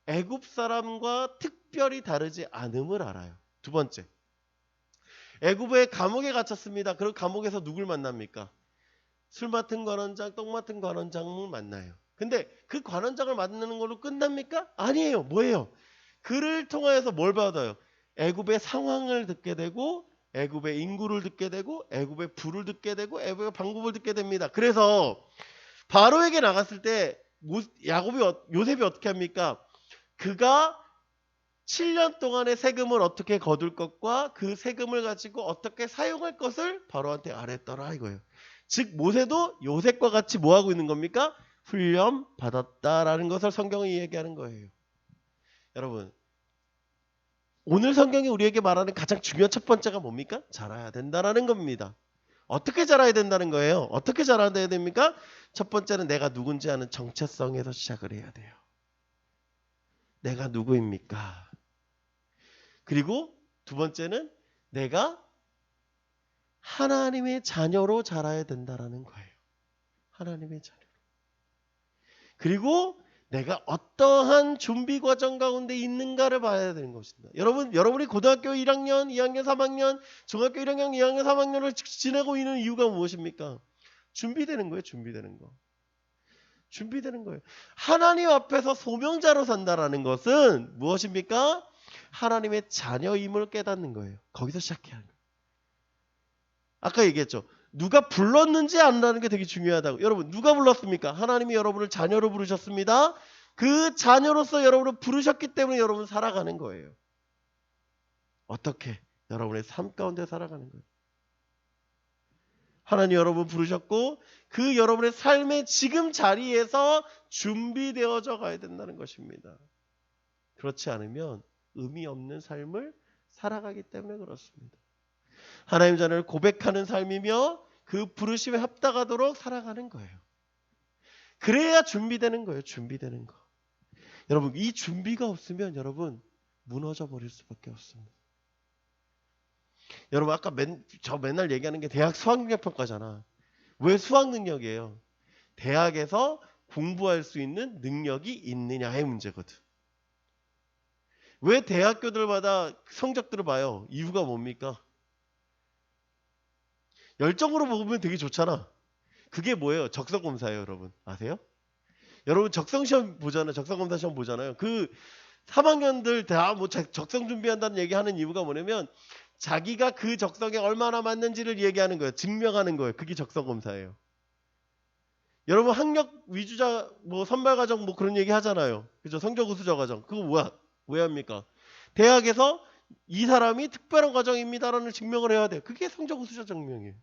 애굽 사람과 특별히 다르지 않음을 알아요. 두 번째, 애굽의 감옥에 갇혔습니다. 그럼 감옥에서 누굴 만납니까? 술 맡은 관원장, 똥 맡은 관원장을 만나요. 근데 그 관원장을 만나는 걸로 끝납니까? 아니에요. 뭐예요? 그를 통하여서 뭘 받아요? 애굽의 상황을 듣게 되고 애굽의 인구를 듣게 되고 애굽의 부를 듣게 되고 애굽의 방법을 듣게 됩니다. 그래서 바로에게 나갔을 때 요셉이 어떻게 합니까? 그가 7년 동안의 세금을 어떻게 거둘 것과 그 세금을 가지고 어떻게 사용할 것을 바로한테 알았더라 이거예요. 즉 모세도 요셉과 같이 뭐 하고 있는 겁니까? 훈련 받았다라는 것을 성경이 얘기하는 거예요. 여러분, 오늘 성경이 우리에게 말하는 가장 중요한 첫 번째가 뭡니까? 자라야 된다라는 겁니다. 어떻게 자라야 된다는 거예요? 어떻게 자라야 됩니까? 첫 번째는 내가 누군지 아는 정체성에서 시작을 해야 돼요. 내가 누구입니까? 그리고 두 번째는 내가 하나님의 자녀로 자라야 된다라는 거예요. 하나님의 자녀로. 그리고 내가 어떠한 준비 과정 가운데 있는가를 봐야 되는 것입니다. 여러분이 고등학교 1학년, 2학년, 3학년, 중학교 1학년, 2학년, 3학년을 지내고 있는 이유가 무엇입니까? 준비되는 거예요. 준비되는 거. 준비되는 거예요. 하나님 앞에서 소명자로 산다라는 것은 무엇입니까? 하나님의 자녀임을 깨닫는 거예요. 거기서 시작해야 하는 거예요. 아까 얘기했죠. 누가 불렀는지 안다는 게 되게 중요하다고. 여러분 누가 불렀습니까? 하나님이 여러분을 자녀로 부르셨습니다. 그 자녀로서 여러분을 부르셨기 때문에 여러분 살아가는 거예요. 어떻게? 여러분의 삶 가운데 살아가는 거예요. 하나님 여러분 부르셨고 그 여러분의 삶의 지금 자리에서 준비되어져 가야 된다는 것입니다. 그렇지 않으면 의미 없는 삶을 살아가기 때문에 그렇습니다. 하나님 자녀를 고백하는 삶이며 그 부르심에 합당하도록 살아가는 거예요. 그래야 준비되는 거예요. 준비되는 거. 여러분 이 준비가 없으면 여러분 무너져 버릴 수밖에 없습니다. 여러분 아까 저 맨날 얘기하는 게 대학 수학능력 평가잖아. 왜 수학능력이에요? 대학에서 공부할 수 있는 능력이 있느냐의 문제거든. 왜 대학교들마다 성적들을 봐요? 이유가 뭡니까? 열정으로 보면 되게 좋잖아. 그게 뭐예요? 적성검사예요, 여러분. 아세요? 여러분 적성시험 보잖아요. 적성검사 시험 보잖아요. 그 3학년들 다 뭐 적성 준비한다는 얘기하는 이유가 뭐냐면 자기가 그 적성에 얼마나 맞는지를 얘기하는 거예요. 증명하는 거예요. 그게 적성검사예요. 여러분 학력 위주자 뭐 선발과정 뭐 그런 얘기 하잖아요. 그죠? 성적 우수자 과정. 그거 뭐야? 왜 합니까? 대학에서 이 사람이 특별한 과정입니다라는 증명을 해야 돼요. 그게 성적 우수자 증명이에요.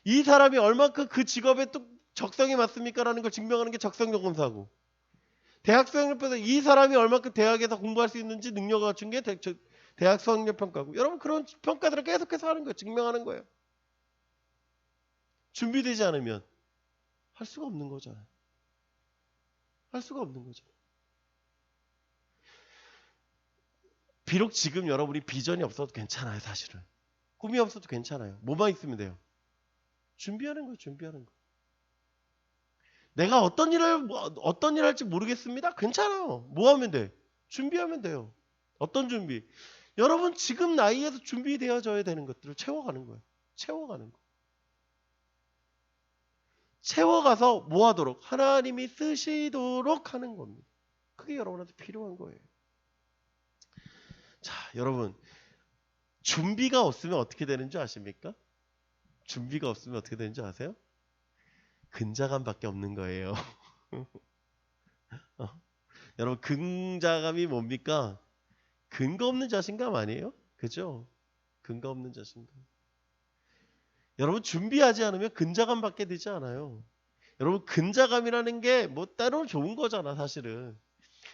이 사람이 얼만큼 그 직업에 또 적성이 맞습니까? 라는 걸 증명하는 게 적성력 검사고, 대학 수학력 평가, 이 사람이 얼만큼 대학에서 공부할 수 있는지 능력을 갖춘 게 대학 수학력 평가고, 여러분 그런 평가들을 계속해서 하는 거예요. 증명하는 거예요. 준비되지 않으면 할 수가 없는 거잖아요. 할 수가 없는 거죠. 비록 지금 여러분이 비전이 없어도 괜찮아요. 사실은 꿈이 없어도 괜찮아요. 뭐만 있으면 돼요. 준비하는 거예요. 준비하는 거. 내가 어떤 일 할지 모르겠습니다. 괜찮아요. 뭐 하면 돼? 준비하면 돼요. 어떤 준비? 여러분 지금 나이에서 준비되어져야 되는 것들을 채워가는 거예요. 채워가는 거. 채워가서 뭐 하도록? 하나님이 쓰시도록 하는 겁니다. 그게 여러분한테 필요한 거예요. 자, 여러분 준비가 없으면 어떻게 되는 줄 아십니까? 준비가 없으면 어떻게 되는 줄 아세요? 근자감밖에 없는 거예요. 여러분 근자감이 뭡니까? 근거 없는 자신감 아니에요? 그죠? 근거 없는 자신감. 여러분 준비하지 않으면 근자감밖에 되지 않아요. 여러분 근자감이라는 게 뭐 때로는 좋은 거잖아 사실은.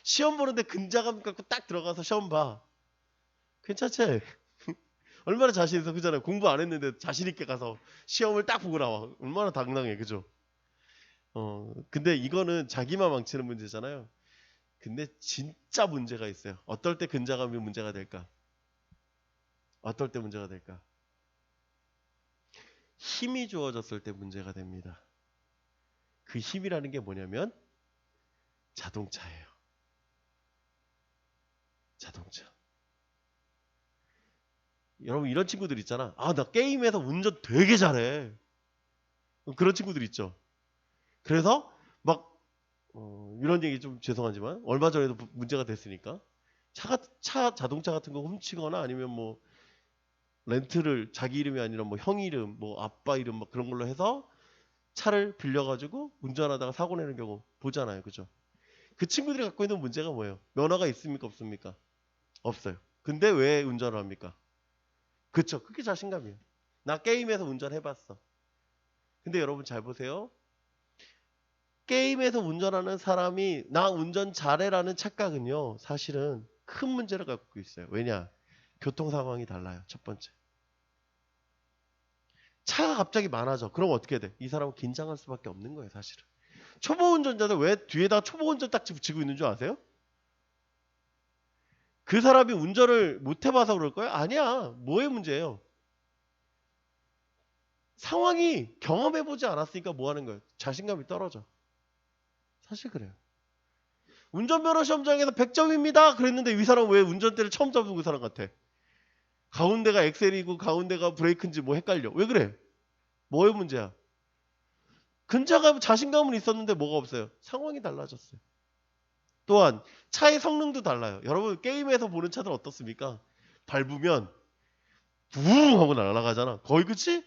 시험 보는데 근자감 갖고 딱 들어가서 시험 봐. 괜찮지? 얼마나 자신 있어. 그잖아요. 공부 안 했는데 자신 있게 가서 시험을 딱 보고 나와. 얼마나 당당해. 그죠? 근데 이거는 자기만 망치는 문제잖아요. 근데 진짜 문제가 있어요. 어떨 때 근자감이 문제가 될까? 어떨 때 문제가 될까? 힘이 주어졌을 때 문제가 됩니다. 그 힘이라는 게 뭐냐면 자동차예요. 자동차. 여러분 이런 친구들 있잖아. 아, 나 게임에서 운전 되게 잘해. 그런 친구들 있죠. 그래서 막 이런 얘기 좀 죄송하지만 얼마 전에도 문제가 됐으니까 자동차 같은 거 훔치거나 아니면 뭐 렌트를 자기 이름이 아니라 뭐 형 이름, 뭐 아빠 이름 막 그런 걸로 해서 차를 빌려가지고 운전하다가 사고 내는 경우 보잖아요. 그죠? 그 친구들이 갖고 있는 문제가 뭐예요? 면허가 있습니까? 없습니까? 없어요. 근데 왜 운전을 합니까? 그쵸? 그게 자신감이에요. 나 게임에서 운전해봤어. 근데 여러분 잘 보세요. 게임에서 운전하는 사람이 나 운전 잘해라는 착각은요. 사실은 큰 문제를 갖고 있어요. 왜냐? 교통 상황이 달라요. 첫 번째. 차가 갑자기 많아져. 그럼 어떻게 돼? 이 사람은 긴장할 수밖에 없는 거예요. 사실은. 초보 운전자들 왜 뒤에다 초보 운전 딱 지고 있는 줄 아세요? 그 사람이 운전을 못 해봐서 그럴 거예요? 아니야. 뭐의 문제예요? 상황이 경험해보지 않았으니까 뭐 하는 거예요? 자신감이 떨어져. 사실 그래요. 운전면허 시험장에서 100점입니다. 그랬는데 이 사람 왜 운전대를 처음 잡은 그 사람 같아? 가운데가 엑셀이고 가운데가 브레이크인지 뭐 헷갈려. 왜 그래? 뭐의 문제야? 근자감, 자신감은 있었는데 뭐가 없어요? 상황이 달라졌어요. 또한 차의 성능도 달라요. 여러분 게임에서 보는 차들 어떻습니까? 밟으면 부웅 하고 날아가잖아. 거의 그치?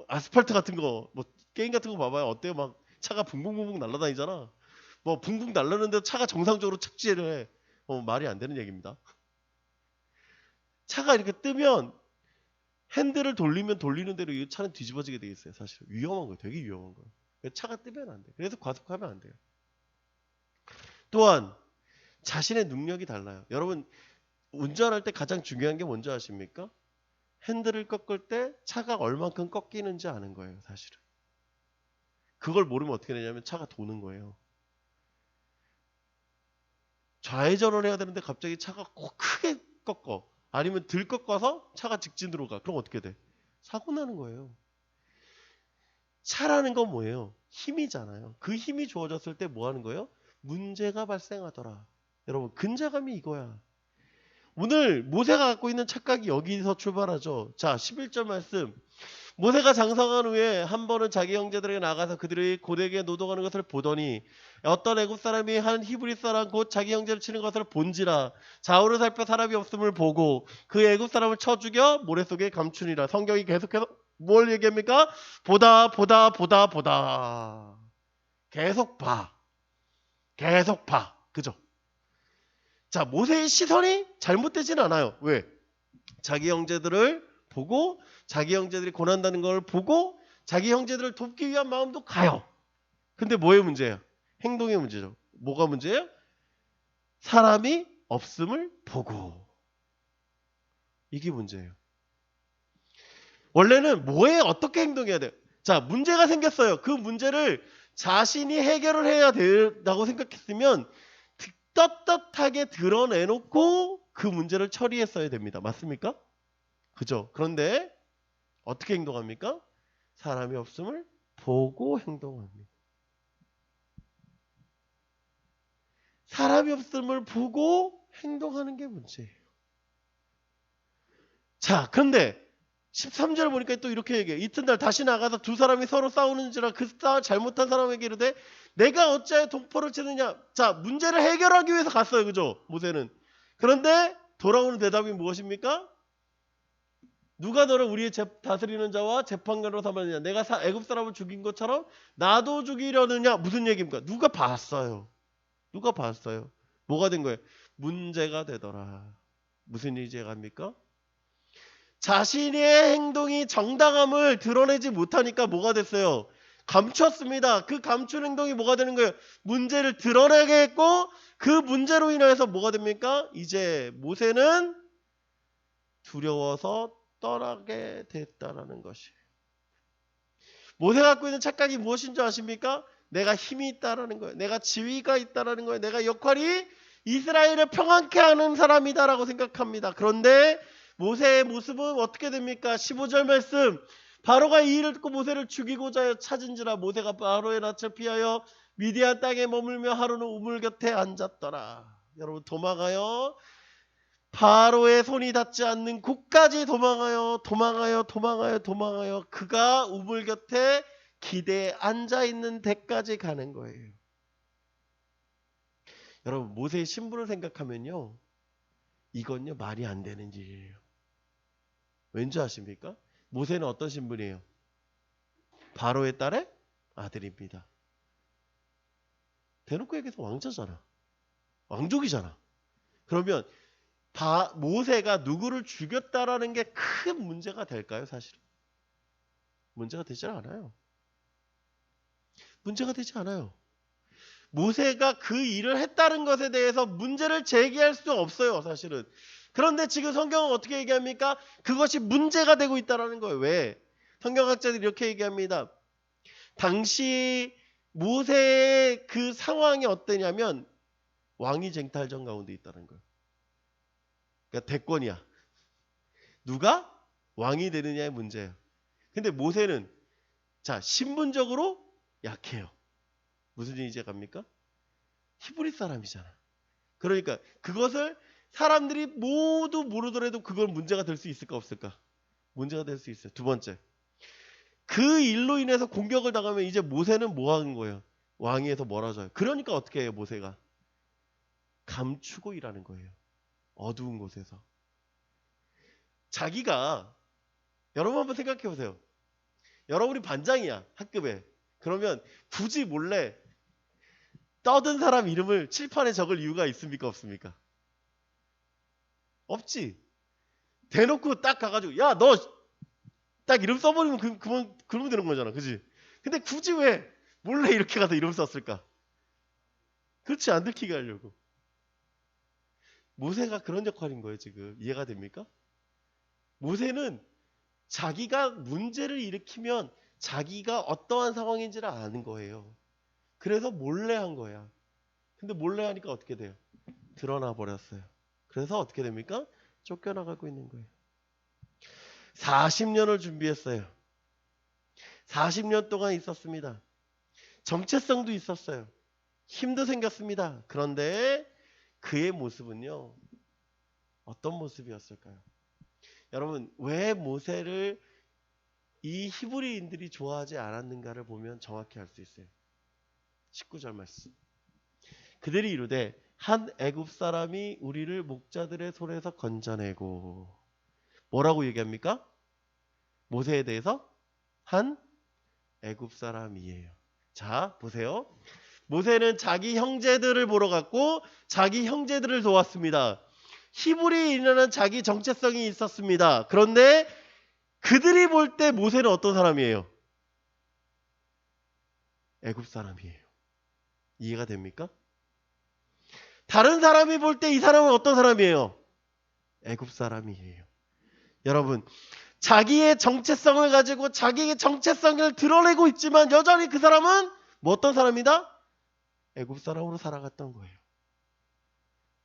아스팔트 같은 거, 뭐 게임 같은 거 봐봐요. 어때요? 막 차가 붕붕붕붕 날아다니잖아. 뭐 붕붕 날르는데 차가 정상적으로 착지를 해. 말이 안 되는 얘기입니다. 차가 이렇게 뜨면 핸들을 돌리면 돌리는 대로 이 차는 뒤집어지게 돼 있어요. 사실 위험한 거예요. 되게 위험한 거예요. 차가 뜨면 안 돼. 그래서 과속하면 안 돼요. 또한 자신의 능력이 달라요. 여러분 운전할 때 가장 중요한 게 뭔지 아십니까? 핸들을 꺾을 때 차가 얼만큼 꺾이는지 아는 거예요. 사실은. 그걸 모르면 어떻게 되냐면 차가 도는 거예요. 좌회전을 해야 되는데 갑자기 차가 크게 꺾어. 아니면 덜 꺾어서 차가 직진으로 가. 그럼 어떻게 돼? 사고 나는 거예요. 차라는 건 뭐예요? 힘이잖아요. 그 힘이 주어졌을 때 뭐 하는 거예요? 문제가 발생하더라. 여러분, 근자감이 이거야. 오늘 모세가 갖고 있는 착각이 여기서 출발하죠. 자, 11절 말씀. 모세가 장성한 후에 한 번은 자기 형제들에게 나가서 그들의 고되게 노동하는 것을 보더니 어떤 애굽 사람이 한 히브리 사람 곧 자기 형제를 치는 것을 본지라. 좌우를 살펴 사람이 없음을 보고 그 애굽 사람을 쳐 죽여 모래 속에 감추니라. 성경이 계속해서 뭘 얘기합니까? 보다 보다 보다 보다. 계속 봐. 계속 봐. 그죠? 자, 모세의 시선이 잘못되진 않아요. 왜? 자기 형제들을 보고 자기 형제들이 고난다는 걸 보고 자기 형제들을 돕기 위한 마음도 가요. 근데 뭐의 문제예요? 행동의 문제죠. 뭐가 문제예요? 사람이 없음을 보고. 이게 문제예요. 원래는 뭐에 어떻게 행동해야 돼요? 자, 문제가 생겼어요. 그 문제를 자신이 해결을 해야 된다고 생각했으면 떳떳하게 드러내놓고 그 문제를 처리했어야 됩니다. 맞습니까? 그죠? 그런데 어떻게 행동합니까? 사람이 없음을 보고 행동합니다. 사람이 없음을 보고 행동하는 게 문제예요. 자, 그런데 13절 보니까 또 이렇게 얘기해요. 이튿날 다시 나가서 두 사람이 서로 싸우는지라 그 잘못한 사람에게 이르되 내가 어찌하여 동포를 치느냐. 자, 문제를 해결하기 위해서 갔어요. 그죠? 모세는. 그런데 돌아오는 대답이 무엇입니까? 누가 너를 우리의 다스리는 자와 재판관으로 삼았느냐. 내가 애굽 사람을 죽인 것처럼 나도 죽이려느냐. 무슨 얘기입니까? 누가 봤어요. 누가 봤어요. 뭐가 된 거예요? 문제가 되더라. 무슨 일이가 합니까? 자신의 행동이 정당함을 드러내지 못하니까 뭐가 됐어요? 감췄습니다. 그 감춘 행동이 뭐가 되는 거예요? 문제를 드러내게 했고 그 문제로 인해서 뭐가 됩니까? 이제 모세는 두려워서 떠나게 됐다라는 것이에요. 모세가 갖고 있는 착각이 무엇인 줄 아십니까? 내가 힘이 있다라는 거예요. 내가 지위가 있다라는 거예요. 내가 역할이 이스라엘을 평안케 하는 사람이다라고 생각합니다. 그런데 모세의 모습은 어떻게 됩니까? 15절 말씀. 바로가 이 일을 듣고 모세를 죽이고자 찾은지라. 모세가 바로의 낯을 피하여 미디안 땅에 머물며 하루는 우물 곁에 앉았더라. 여러분, 도망가요. 바로의 손이 닿지 않는 곳까지 도망하여 그가 우물 곁에 기대에 앉아있는 데까지 가는 거예요. 여러분, 모세의 신분을 생각하면요, 이건요 말이 안 되는 일이에요. 왠지 아십니까? 모세는 어떤 신분이에요? 바로의 딸의 아들입니다. 대놓고 얘기해서 왕자잖아. 왕족이잖아. 그러면 모세가 누구를 죽였다라는 게 큰 문제가 될까요? 사실은 문제가 되지 않아요. 문제가 되지 않아요. 모세가 그 일을 했다는 것에 대해서 문제를 제기할 수 없어요. 사실은. 그런데 지금 성경은 어떻게 얘기합니까? 그것이 문제가 되고 있다는 거예요. 왜? 성경학자들이 이렇게 얘기합니다. 당시 모세의 그 상황이 어떠냐면 왕위 쟁탈전 가운데 있다는 거예요. 그러니까 대권이야. 누가 왕이 되느냐의 문제예요. 근데 모세는 자, 신분적으로 약해요. 무슨 일이지 갑니까? 히브리 사람이잖아. 그러니까 그것을 사람들이 모두 모르더라도 그걸 문제가 될 수 있을까 없을까? 문제가 될 수 있어요. 두 번째. 그 일로 인해서 공격을 당하면 이제 모세는 뭐 하는 거예요? 왕위에서 멀어져요. 그러니까 어떻게 해요, 모세가? 감추고 일하는 거예요. 어두운 곳에서. 자기가 여러분 한번 생각해 보세요. 여러분이 반장이야, 학급에. 그러면 굳이 몰래 떠든 사람 이름을 칠판에 적을 이유가 있습니까 없습니까? 없지. 대놓고 딱 가가지고 야 너 딱 이름 써버리면 그러면 되는 거잖아. 그지? 근데 굳이 왜 몰래 이렇게 가서 이름 썼을까? 그렇지, 안 들키게 하려고. 모세가 그런 역할인 거예요. 지금 이해가 됩니까? 모세는 자기가 문제를 일으키면 자기가 어떠한 상황인지를 아는 거예요. 그래서 몰래 한 거야. 근데 몰래 하니까 어떻게 돼요? 드러나 버렸어요. 그래서 어떻게 됩니까? 쫓겨나가고 있는 거예요. 40년을 준비했어요. 40년 동안 있었습니다. 정체성도 있었어요. 힘도 생겼습니다. 그런데 그의 모습은요, 어떤 모습이었을까요? 여러분, 왜 모세를 이 히브리인들이 좋아하지 않았는가를 보면 정확히 알 수 있어요. 19절 말씀. 그들이 이르되 한 애굽 사람이 우리를 목자들의 손에서 건져내고, 뭐라고 얘기합니까? 모세에 대해서 한 애굽 사람이에요. 자, 보세요. 모세는 자기 형제들을 보러 갔고 자기 형제들을 도왔습니다. 히브리인이라는 자기 정체성이 있었습니다. 그런데 그들이 볼 때 모세는 어떤 사람이에요? 애굽 사람이에요. 이해가 됩니까? 다른 사람이 볼 때 이 사람은 어떤 사람이에요? 애굽 사람이에요. 여러분, 자기의 정체성을 가지고 자기의 정체성을 드러내고 있지만 여전히 그 사람은 뭐 어떤 사람이다? 애굽 사람으로 살아갔던 거예요.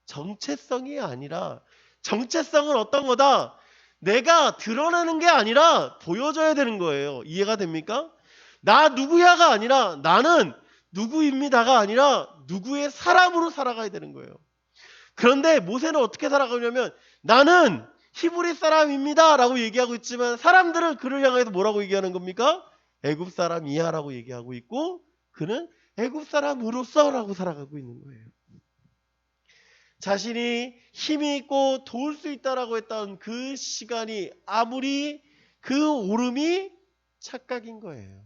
정체성이 아니라, 정체성은 어떤 거다? 내가 드러내는 게 아니라 보여줘야 되는 거예요. 이해가 됩니까? 나 누구야가 아니라 나는 누구입니다가 아니라 누구의 사람으로 살아가야 되는 거예요. 그런데 모세는 어떻게 살아가냐면 나는 히브리 사람입니다 라고 얘기하고 있지만 사람들은 그를 향해서 뭐라고 얘기하는 겁니까? 애굽 사람이야 라고 얘기하고 있고 그는 애굽 사람으로서 라고 살아가고 있는 거예요. 자신이 힘이 있고 도울 수 있다라고 했던 그 시간이 아무리 그 오름이 착각인 거예요.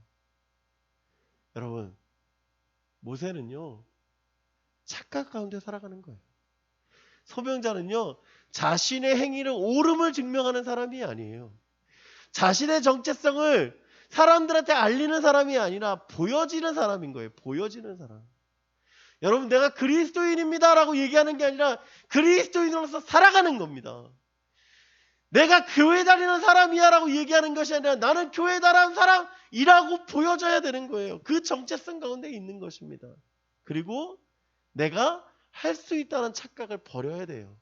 여러분, 모세는요 착각 가운데 살아가는 거예요. 소명자는요 자신의 행위를 옳음을 증명하는 사람이 아니에요. 자신의 정체성을 사람들한테 알리는 사람이 아니라 보여지는 사람인 거예요. 보여지는 사람. 여러분, 내가 그리스도인입니다 라고 얘기하는 게 아니라 그리스도인으로서 살아가는 겁니다. 내가 교회 다니는 사람이야 라고 얘기하는 것이 아니라 나는 교회 다니는 사람이라고 보여져야 되는 거예요. 그 정체성 가운데 있는 것입니다. 그리고 내가 할 수 있다는 착각을 버려야 돼요.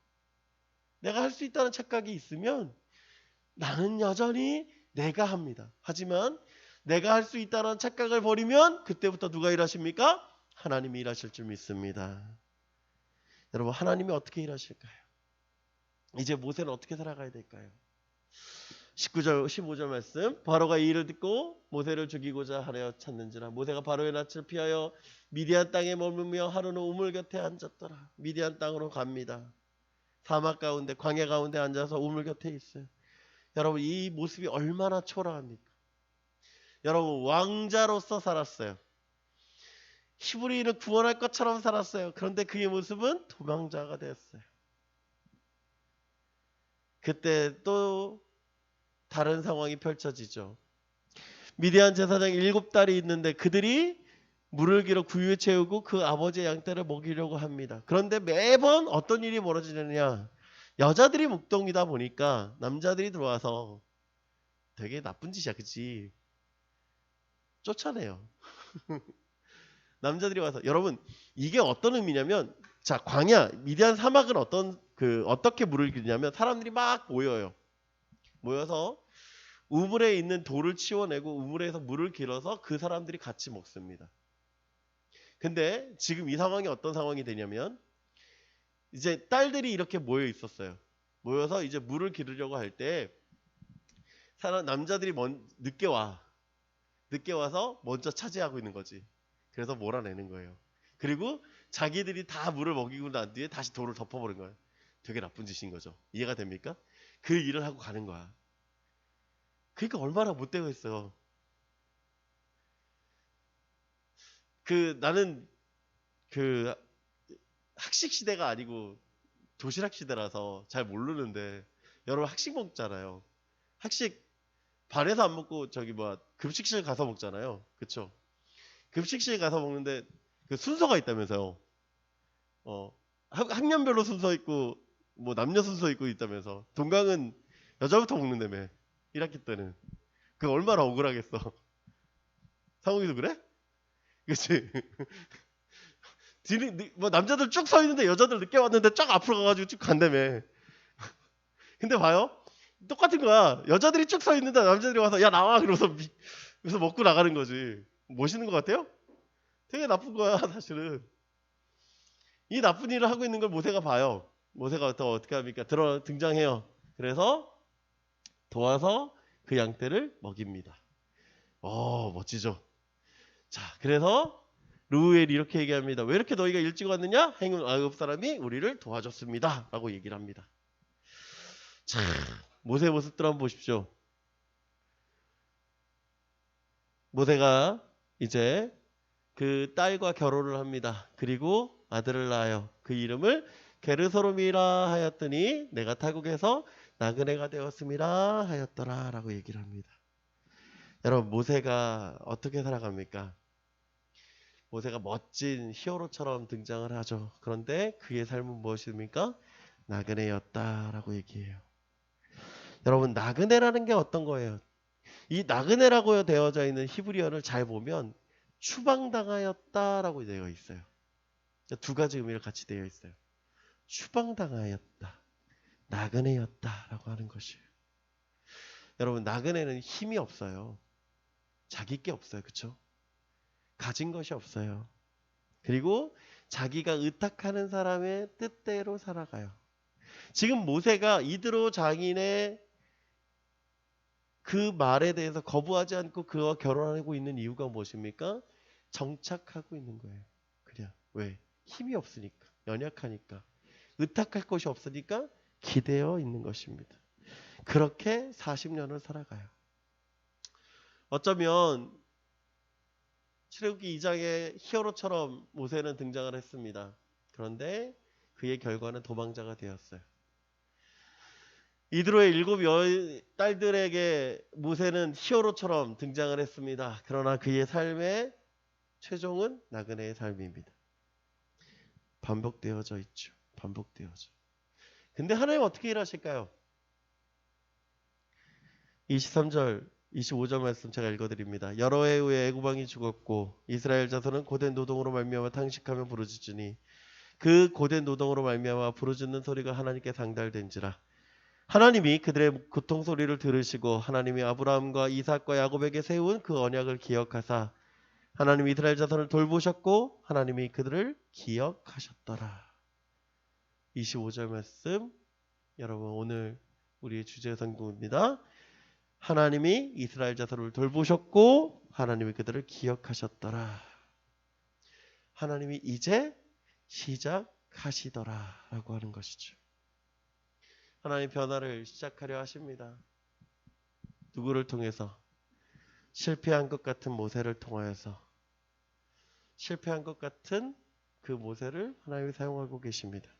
내가 할 수 있다는 착각이 있으면 나는 여전히 내가 합니다. 하지만 내가 할 수 있다는 착각을 버리면 그때부터 누가 일하십니까? 하나님이 일하실 줄 믿습니다. 여러분, 하나님이 어떻게 일하실까요? 이제 모세는 어떻게 살아가야 될까요? 19절, 15절 말씀. 바로가 이 일을 듣고 모세를 죽이고자 하려 찾는지라. 모세가 바로의 낯을 피하여 미디안 땅에 머물며 하루는 우물 곁에 앉았더라. 미디안 땅으로 갑니다. 사막 가운데, 광야 가운데 앉아서 우물 곁에 있어요. 여러분, 이 모습이 얼마나 초라합니까? 여러분, 왕자로서 살았어요. 히브리인을 구원할 것처럼 살았어요. 그런데 그의 모습은 도망자가 됐어요. 그때 또 다른 상황이 펼쳐지죠. 미디안 제사장 7딸이 있는데 그들이 물을 길어 구유에 채우고 그 아버지의 양떼를 먹이려고 합니다. 그런데 매번 어떤 일이 벌어지느냐, 여자들이 묵동이다 보니까 남자들이 들어와서 되게 나쁜 짓이야, 그치? 쫓아내요. 남자들이 와서, 여러분, 이게 어떤 의미냐면, 자, 광야 미디안 사막은 어떻게 물을 기르냐면 사람들이 막 모여서 우물에 있는 돌을 치워내고 우물에서 물을 길어서 그 사람들이 같이 먹습니다. 근데 지금 이 상황이 어떤 상황이 되냐면 이제 딸들이 이렇게 모여 있었어요. 모여서 이제 물을 기르려고 할 때 남자들이 늦게 와서 먼저 차지하고 있는 거지. 그래서 몰아내는 거예요. 그리고 자기들이 다 물을 먹이고 난 뒤에 다시 돌을 덮어버린 거예요. 되게 나쁜 짓인 거죠. 이해가 됩니까? 그 일을 하고 가는 거야. 그러니까 얼마나 못되겠어요. 나는 학식 시대가 아니고 도시락 시대라서 잘 모르는데 여러분 학식 먹잖아요. 학식 반에서 안 먹고 급식실 가서 먹잖아요. 그쵸? 급식실 가서 먹는데 그 순서가 있다면서요. 학년별로 순서 있고 뭐 남녀 순서 있고 있다면서. 동강은 여자부터 먹는다며. 1학기 때는. 그거 얼마나 억울하겠어. 상욱이도 그래? 그치? 뭐 남자들 쭉 서 있는데 여자들 늦게 왔는데 쫙 앞으로 가가지고 쭉 간다며. 근데 봐요. 똑같은 거야. 여자들이 쭉 서 있는데 남자들이 와서 야 나와 그러면서 먹고 나가는 거지. 멋있는 것 같아요? 되게 나쁜 거야 사실은. 이 나쁜 일을 하고 있는 걸 모세가 봐요. 모세가 어떻게 합니까? 등장해요. 그래서 도와서 그 양떼를 먹입니다. 멋지죠. 자, 그래서 르우엘이 이렇게 얘기합니다. 왜 이렇게 너희가 일찍 왔느냐? 행운 아굽 사람이 우리를 도와줬습니다. 라고 얘기를 합니다. 자, 모세의 모습들 한번 보십시오. 모세가 이제 그 딸과 결혼을 합니다. 그리고 아들을 낳아요. 그 이름을 게르소롬이라 하였더니 내가 타국에서 나그네가 되었음이라 하였더라 라고 얘기를 합니다. 여러분, 모세가 어떻게 살아갑니까? 모세가 멋진 히어로처럼 등장을 하죠. 그런데 그의 삶은 무엇입니까? 나그네였다라고 얘기해요. 여러분, 나그네라는 게 어떤 거예요? 이 나그네라고 되어져 있는 히브리어를 잘 보면 추방당하였다라고 되어 있어요. 두 가지 의미를 같이 되어 있어요. 추방당하였다, 나그네였다라고 하는 것이에요. 여러분, 나그네는 힘이 없어요. 자기 게 없어요. 그렇죠? 가진 것이 없어요. 그리고 자기가 의탁하는 사람의 뜻대로 살아가요. 지금 모세가 이드로 장인의 그 말에 대해서 거부하지 않고 그와 결혼하고 있는 이유가 무엇입니까? 정착하고 있는 거예요. 그냥 왜? 힘이 없으니까, 연약하니까, 의탁할 것이 없으니까 기대어 있는 것입니다. 그렇게 40년을 살아가요. 어쩌면 출애굽기 2장의 히어로처럼 모세는 등장을 했습니다. 그런데 그의 결과는 도망자가 되었어요. 이드로의 7 딸들에게 모세는 히어로처럼 등장을 했습니다. 그러나 그의 삶의 최종은 나그네의 삶입니다. 반복되어져 있죠. 반복되어져. 근데 하나님 어떻게 일하실까요? 23절 25절 말씀 제가 읽어드립니다. 여러 해 후에 애굽 왕이 죽었고 이스라엘 자손은 고된 노동으로 말미암아 탄식하며 부르짖으니 그 고된 노동으로 말미암아 부르짖는 소리가 하나님께 상달된지라. 하나님이 그들의 고통 소리를 들으시고 하나님이 아브라함과 이삭과 야곱에게 세운 그 언약을 기억하사 하나님이 이스라엘 자손을 돌보셨고 하나님이 그들을 기억하셨더라. 25절 말씀, 여러분 오늘 우리의 주제 성경입니다. 하나님이 이스라엘 자손을 돌보셨고 하나님이 그들을 기억하셨더라. 하나님이 이제 시작하시더라 라고 하는 것이죠. 하나님 변화를 시작하려 하십니다. 누구를 통해서? 실패한 것 같은 모세를 통하여서. 실패한 것 같은 그 모세를 하나님이 사용하고 계십니다.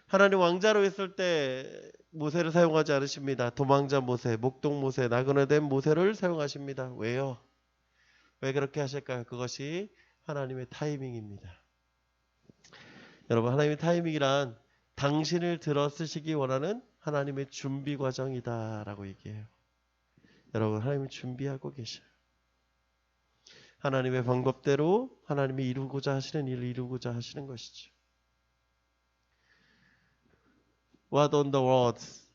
하나님 왕자로 있을 때 모세를 사용하지 않으십니다. 도망자 모세, 목동 모세, 나그네된 모세를 사용하십니다. 왜요? 왜 그렇게 하실까요? 그것이 하나님의 타이밍입니다. 여러분, 하나님의 타이밍이란 당신을 들어 쓰시기 원하는 하나님의 준비 과정이다라고 얘기해요. 여러분, 하나님이 준비하고 계셔요. 하나님의 방법대로 하나님이 이루고자 하시는 일을 이루고자 하시는 것이죠. What on the words?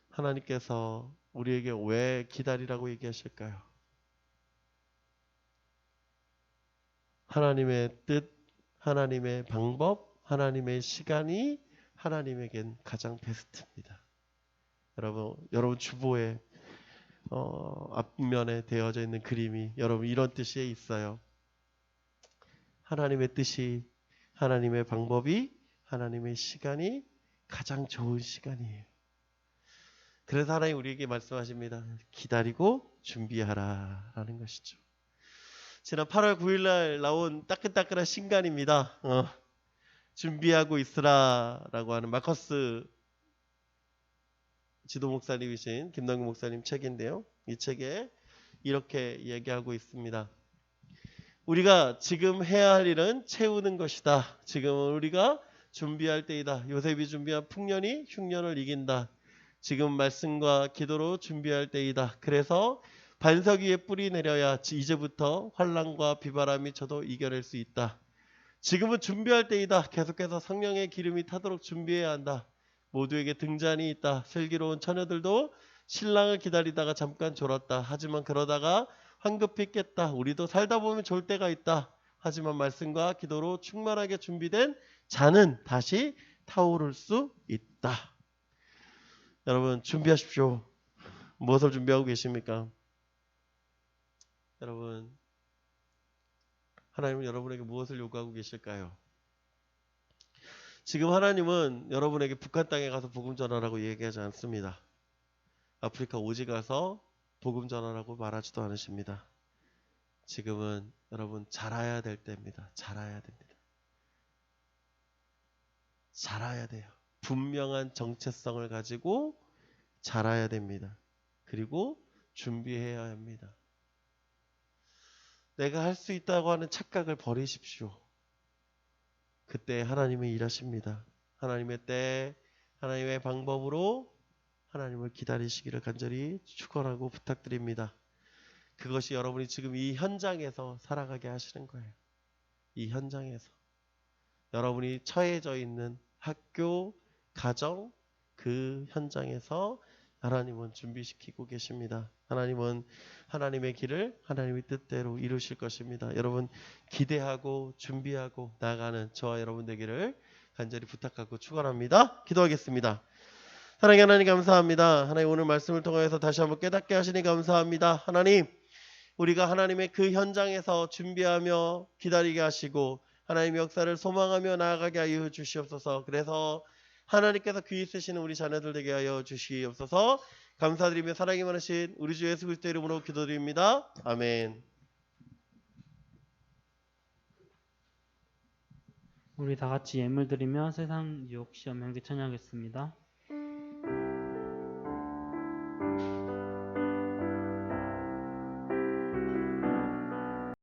하나님께서 우리에게 왜 기다리라고 얘기하실까요? 하나님의 뜻, 하나님의 방법, 하나님의 시간이 하나님에겐 가장 베스트입니다. 여러분 주보에 앞면에 되어져 있는 그림이 여러분 이런 뜻이 있어요. 하나님의 뜻이, 하나님의 방법이, 하나님의 시간이 가장 좋은 시간이에요. 그래서 하나님 우리에게 말씀하십니다. 기다리고 준비하라 라는 것이죠. 지난 8월 9일날 나온 따끈따끈한 신간입니다. 준비하고 있으라 라고 하는 마커스 지도 목사님이신 김남규 목사님 책인데요. 이 책에 이렇게 얘기하고 있습니다. 우리가 지금 해야 할 일은 채우는 것이다. 지금은 우리가 준비할 때이다. 요셉이 준비한 풍년이 흉년을 이긴다. 지금 말씀과 기도로 준비할 때이다. 그래서 반석 위에 뿌리 내려야 이제부터 환난과 비바람이 쳐도 이겨낼 수 있다. 지금은 준비할 때이다. 계속해서 성령의 기름이 타도록 준비해야 한다. 모두에게 등잔이 있다. 슬기로운 처녀들도 신랑을 기다리다가 잠깐 졸았다. 하지만 그러다가 황급히 깼다. 우리도 살다 보면 졸 때가 있다. 하지만 말씀과 기도로 충만하게 준비된 자는 다시 타오를 수 있다. 여러분 준비하십시오. 무엇을 준비하고 계십니까? 여러분 하나님은 여러분에게 무엇을 요구하고 계실까요? 지금 하나님은 여러분에게 북한 땅에 가서 복음 전하라고 얘기하지 않습니다. 아프리카 오지 가서 복음 전하라고 말하지도 않으십니다. 지금은 여러분 자라야 될 때입니다. 자라야 됩니다. 자라야 돼요. 분명한 정체성을 가지고 자라야 됩니다. 그리고 준비해야 합니다. 내가 할 수 있다고 하는 착각을 버리십시오. 그때 하나님이 일하십니다. 하나님의 때, 하나님의 방법으로 하나님을 기다리시기를 간절히 축원하고 부탁드립니다. 그것이 여러분이 지금 이 현장에서 살아가게 하시는 거예요. 이 현장에서. 여러분이 처해져 있는 학교, 가정, 그 현장에서 하나님은 준비시키고 계십니다. 하나님은 하나님의 길을 하나님의 뜻대로 이루실 것입니다. 여러분 기대하고 준비하고 나아가는 저와 여러분 되기를 간절히 부탁하고 축원합니다. 기도하겠습니다. 사랑의 하나님 감사합니다. 하나님 오늘 말씀을 통해서 다시 한번 깨닫게 하시니 감사합니다. 하나님 우리가 하나님의 그 현장에서 준비하며 기다리게 하시고 하나님의 역사를 소망하며 나아가게 하여 주시옵소서. 그래서 하나님께서 귀히 쓰시는 우리 자녀들 되게 하여 주시옵소서. 감사드리며 사랑이 많으신 우리 주 예수 그리스도의 이름으로 기도드립니다. 아멘. 우리 다 같이 예물 드리며 세상 유혹 시험 행기 찬양하겠습니다.